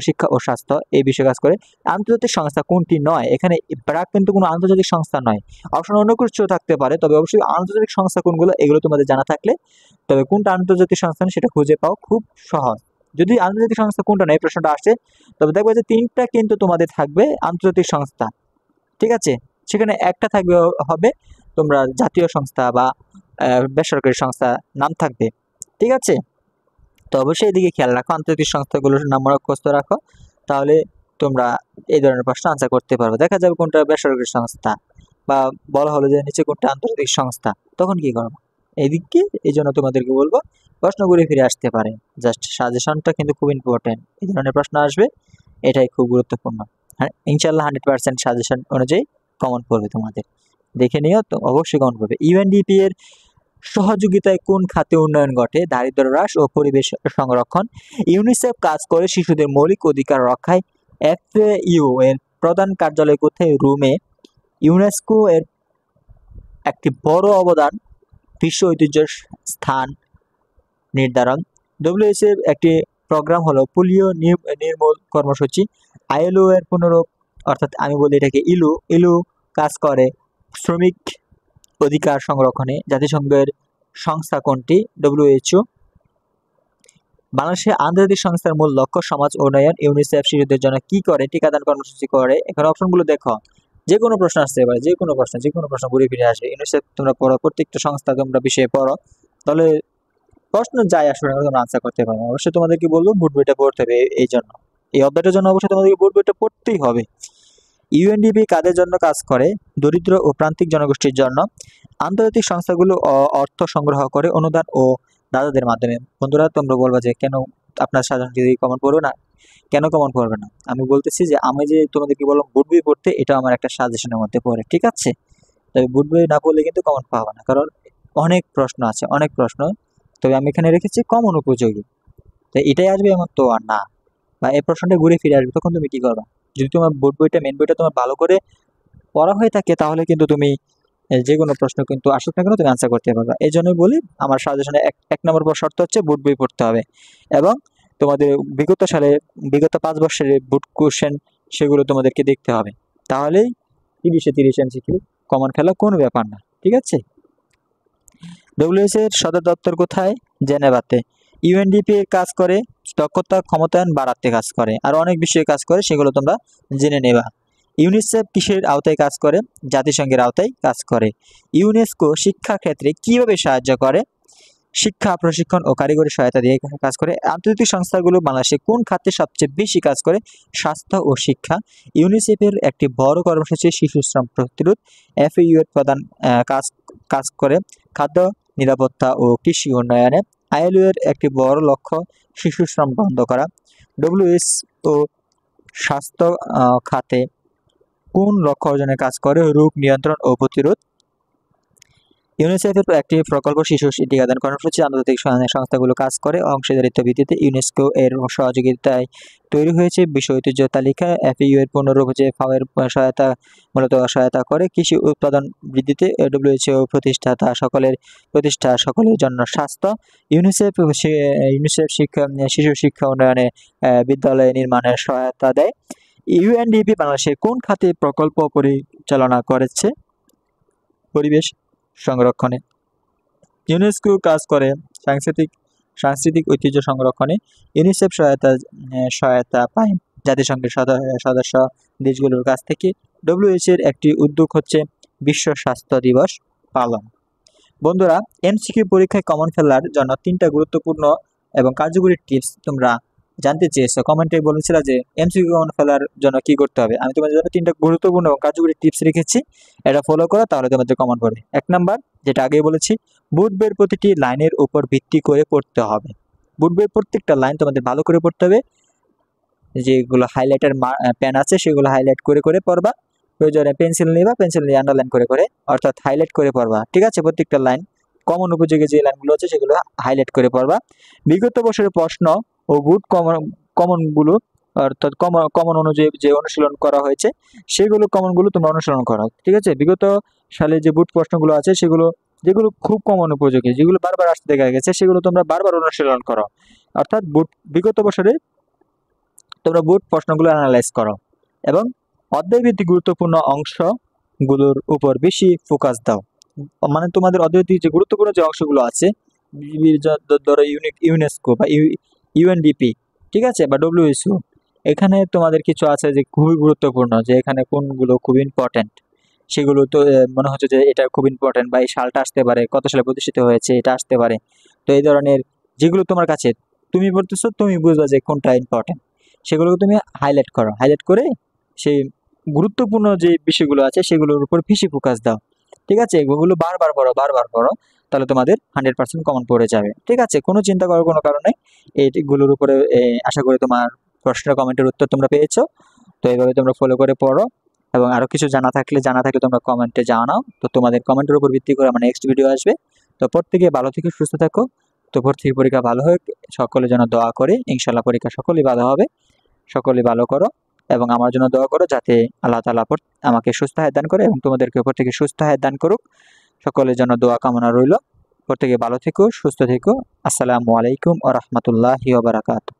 শিক্ষা ও স্বাস্থ্য এই বিষয়ে কাজ করে। আন্তর্জাতিক সংস্থা কোনটি নয়? এখানে ব্র্যাক কিন্তু কোনো আন্তর্জাতিক সংস্থা নয়, অপশন অন্য কিছু থাকতে পারে, তবে অবশ্যই আন্তর্জাতিক সংস্থা কোনগুলো এগুলো তোমাদের জানা থাকলে, তবে কোনটা আন্তর্জাতিক সংস্থা সেটা খুঁজে পাও খুব সহজ। যদি আন্তর্জাতিক সংস্থা কোনটা নেই প্রশ্নটা আসছে, তবে দেখবে যে 3টা কিন্তু তোমাদের থাকবে আন্তর্জাতিক সংস্থা, ঠিক আছে। সেখানে একটা থাকবে হবে তোমরা জাতীয় সংস্থা বা বেসরকারি সংস্থা নাম থাকবে, ঠিক আছে? তো অবশ্যই এদিকে খেয়াল রাখো, আন্তর্জাতিক সংস্থাগুলোর নাম মুখস্থ রাখো, তাহলে তোমরা এই ধরনের প্রশ্ন আনসার করতে পারবে। দেখা যাবে কোনটা বেসরকারি সংস্থা বা বলা হলো যে নিচে কোনটা আন্তর্জাতিক সংস্থা, তখন কি করবো এদিকে। এই জন্য তোমাদেরকে বলবো প্রশ্ন ঘুরে ফিরে আসতে পারে, জাস্ট সাজেশনটা কিন্তু খুব ইম্পর্টেন্ট। এই ধরনের প্রশ্ন আসবে, এটাই খুব গুরুত্বপূর্ণ। হ্যাঁ, ইনশাল্লাহ 100% সাজেশন অনুযায়ী কমন পড়বে তোমাদের, দেখে নিও তো অবশ্যই কমন পড়বে। ইউএনডিপি এর সহযোগিতায় কোন খাতে উন্নয়ন ঘটে? দারিদ্র্য হ্রাস ও পরিবেশ সংরক্ষণ। ইউনিসেফ কাজ করে শিশুদের মৌলিক অধিকার রক্ষায়। এফএইউ এর প্রধান কার্যালয় কোথায়? রোমে। ইউনেস্কো এর একটি বড় অবদান বিশ্ব ঐতিহ্য স্থান নির্ধারণ। ডব্লিউএইচও এর একটি প্রোগ্রাম হলো পোলিও নির্মূল কর্মসূচি। আইএলও এর পুনরূপ, অর্থাৎ আমি বলি এটাকে ইলু। ইলু কাজ করে শ্রমিক অধিকার সংরক্ষণে। জাতিসংঘের সংস্থা কোনটি? ডব্লিউএইচও। বাংলাদেশের আন্তর্জাতিক সংস্থার মূল লক্ষ্য সমাজ উন্নয়ন। ইউনিসেফ শিশুদের জন্য কি করে? টিকাদান কর্মসূচি করে। এখানে অপশনগুলো দেখো, যে কোনো প্রশ্ন আসতে পারে, যে কোনো প্রশ্ন ঘুরে ফিরে আসে। ইউনিসেফ তোমরা পড়ো, প্রত্যেকটা সংস্থা তোমরা বিষয়ে পড়ো, তাহলে প্রশ্ন যাই আসবে না তোমরা আনসার করতে পারবে। অবশ্যই তোমাদেরকে বলবো বুট বইটা পড়তে হবে, এই জন্য এই অধ্যায়টার জন্য অবশ্যই তোমাদেরকে বুট বইটা পড়তেই হবে। ইউএনডিপি কাদের জন্য কাজ করে? দরিদ্র ও প্রান্তিক জনগোষ্ঠীর জন্য। আন্তর্জাতিক সংস্থাগুলো অর্থ সংগ্রহ করে অনুদান ও দাতাদের মাধ্যমে। বন্ধুরা তোমরা বলবা যে কেন আপনার সাধারণ যদি কমন পড়বে না, কেন কমন পড়বে না? আমি বলতেছি যে আমি যে তোমাদেরকে বললাম বুট বই পড়তে, এটা আমার একটা সাজেশনের মধ্যে পড়ে, ঠিক আছে? তবে বুট বই না পড়লে কিন্তু কমন পাবে না, কারণ অনেক প্রশ্ন আছে, অনেক প্রশ্ন। তবে আমি এখানে রেখেছি কমন উপযোগী, তো এটাই আসবে এমন তো আর না, বা এই প্রশ্নটা ঘুরে ফিরে আসবে, তখন তুমি কি করবা? যদি তোমার বোর্ড বইটা মেন বইটা তোমার ভালো করে পড়া হয়ে থাকে, তাহলে কিন্তু তুমি যে কোনো প্রশ্ন কিন্তু আসুক না কেন তুমি আনসার করতে পারবে। এই জন্যই বলি আমার সাজেশনে এক নম্বর শর্ত হচ্ছে বুট বই পড়তে হবে, এবং তোমাদের বিগত 5 বছরের বুট কোশ্চেন সেগুলো তোমাদেরকে দেখতে হবে, তাহলেই 30-30 এমসিকিউ কমন খেলা কোনো ব্যাপার না, ঠিক আছে? ডব্লিউএইচও এর সদর দপ্তর কোথায়? জেনেভাতে। ইউএনডিপি এর কাজ করে দক্ষতা ক্ষমতায়ন বাড়াতে কাজ করে, আর অনেক বিষয়ে কাজ করে, সেগুলো তোমরা জেনে নেবা। ইউনিসেফ কিসের আওতায় কাজ করে? জাতিসংঘের আওতায় কাজ করে। ইউনেস্কো শিক্ষা ক্ষেত্রে কিভাবে সাহায্য করে? শিক্ষা, প্রশিক্ষণ ও কারিগরি সহায়তা দিয়ে কাজ করে। আন্তর্জাতিক সংস্থাগুলো বাংলাদেশে কোন খাতে সবচেয়ে বেশি কাজ করে? স্বাস্থ্য ও শিক্ষা। ইউনিসেফের একটি বড় কর্মসূচি শিশু শ্রম প্রতিরোধ। এফএইউ এর প্রধান কাজ কাজ করে খাদ্য নিরাপত্তা ও কৃষি উন্নয়নে। আইএলও এর একটি বড় লক্ষ্য শিশু শ্রম বন্ধ করা। ডব্লিউএইচও স্বাস্থ্য খাতে কোন লক্ষ্য অর্জনে কাজ করে? রোগ নিয়ন্ত্রণ ও প্রতিরোধ। ইউনিসেফের একটি প্রকল্প শিশু টিকাদান কর্মসূচি। আন্তর্জাতিক সংস্থাগুলো কাজ করে অংশীদারিত্ব ভিত্তিতে। ইউনেস্কো এর সহযোগিতায় তৈরি হয়েছে বিশ্ব ঐতিহ্য তালিকা। এফএইউ এর পুনরূপ যে ফাও এর সহায়তা করে কৃষি উৎপাদন বৃদ্ধিতে। ডব্লিউএইচও প্রতিষ্ঠা সকলের জন্য স্বাস্থ্য। ইউনিসেফ শিশু শিক্ষা উন্নয়নে বিদ্যালয় নির্মাণের সহায়তা দেয়। ইউএনডিপি বাংলাদেশের কোন খাতে প্রকল্প পরিচালনা করেছে? পরিবেশ সংরক্ষণে। ইউনেস্কো কাজ করে সাংস্কৃতিক ঐতিহ্য সংরক্ষণে। ইউনিসেফ সহায়তা পায় জাতিসংঘের সদস্য দেশগুলোর কাছ থেকে। ডব্লিউএইচও এর একটি উদ্যোগ হচ্ছে বিশ্ব স্বাস্থ্য দিবস পালন। বন্ধুরা, এমসিকিউ পরীক্ষায় কমন ফেলার জন্য 3টা গুরুত্বপূর্ণ এবং কার্যকরী টিপস তোমরা জানতে চেয়েছো। কমেন্টে বলেছিল যে এমসিকিউ কমন ফেলার জন্য কি করতে হবে। আমি তোমাদের জন্য 3টা গুরুত্বপূর্ণ এবং কার্যকরী টিপস রেখেছি, এটা ফলো করো, তাহলে তোমাদের কমন পড়বে। 1 নাম্বার, যেটা আগেই বলেছি, বুট বইয়ের প্রতিটি লাইনের উপর ভিত্তি করে পড়তে হবে। বুট বইয়ের প্রত্যেকটা লাইন তোমাদের ভালো করে পড়তে হবে। যেগুলো হাইলাইটার পেন আছে সেগুলো হাইলাইট করে করে পড়বা। প্রয়োজনে পেন্সিল নিবা, পেন্সিল নিয়ে আন্ডারলাইন করে করে, অর্থাৎ হাইলাইট করে পড়বা, ঠিক আছে? প্রত্যেকটা লাইন কমন উপযোগী যে লাইনগুলো আছে সেগুলো হাইলাইট করে পড়বা। বিগত বছরের প্রশ্ন ও বুট কমনগুলো, অর্থাৎ কমন অনুযায়ী যে অনুশীলন করা হয়েছে সেগুলো কমনগুলো তোমরা অনুসরণ করো, ঠিক আছে? বিগত সালে যে বুট প্রশ্নগুলো আছে যেগুলো খুব কমন উপযোগী, যেগুলো বারবার আসতে দেখা গেছে, সেগুলো তোমরা বারবার অনুশীলন করো। অর্থাৎ বিগত বছরে তোমরা বুট প্রশ্নগুলো অ্যানালাইজ করো এবং অধ্যায়ভিত্তিক গুরুত্বপূর্ণ অংশগুলোর উপর বেশি ফোকাস দাও। মানে তোমাদের অধ্যায়ভিত্তিক যে গুরুত্বপূর্ণ যে অংশগুলো আছে, ধরো ইউনেস্কো বা ইউএনডিপি, ঠিক আছে, বা ডব্লিউএইচও, এখানে তোমাদের কিছু আছে যে খুবই গুরুত্বপূর্ণ, যে এখানে কোনগুলো খুব ইম্পর্টেন্ট, সেগুলো তো মনে হচ্ছে যে এটা খুব ইম্পর্টেন্ট, বা এই সালটা আসতে পারে, কত সালে প্রতিষ্ঠিত হয়েছে এটা আসতে পারে। তো এই ধরনের যেগুলো তোমার কাছে তুমি বলতেছো, তুমি বুঝবা যে কোনটা ইম্পর্টেন্ট, সেগুলোকে তুমি হাইলাইট করো। হাইলাইট করে সেই গুরুত্বপূর্ণ যে বিষয়গুলো আছে সেগুলোর উপর বেশি ফোকাস দাও। ঠিক আছে? এগুলো বারবার পড়ো, বারবার পড়ো। তাহলে তোমাদের 100% কমন পড়ে যাবে। ঠিক আছে? কোনো চিন্তা করার কোনো কারণ নেই। এইগুলোর উপরে আশা করি তোমার প্রশ্নের কমেন্টের উত্তর তোমরা পেয়েছো। তো এইভাবে তোমরা ফলো করে পড়ো, এবং আরো কিছু জানা থাকলে তোমরা কমেন্টে জানাও। তো তোমাদের কমেন্টের উপর ভিত্তি করে আমার নেক্সট ভিডিও আসবে। তো প্রত্যেকে ভালো থেকে সুস্থ থাকো। তো ভর্তির পরীক্ষা ভালো হোক, সকলের জন্য দোয়া করি। ইনশাল্লাহ পরীক্ষা সকলেই ভালো হবে। সকলেই ভালো করো, এবং আমার জন্য দোয়া করো যাতে আল্লাহ তাআলা আমাকে সুস্থ হায়াত দান করে এবং তোমাদেরকে প্রত্যেকে সুস্থ হায়াত দান করুক। সকলের জন্য দোয়া কামনা রইল। প্রত্যেকে ভালো থেকো, সুস্থ থেকো। আসসালামু আলাইকুম ওয়া রাহমাতুল্লাহি ওয়া বারাকাতুহু।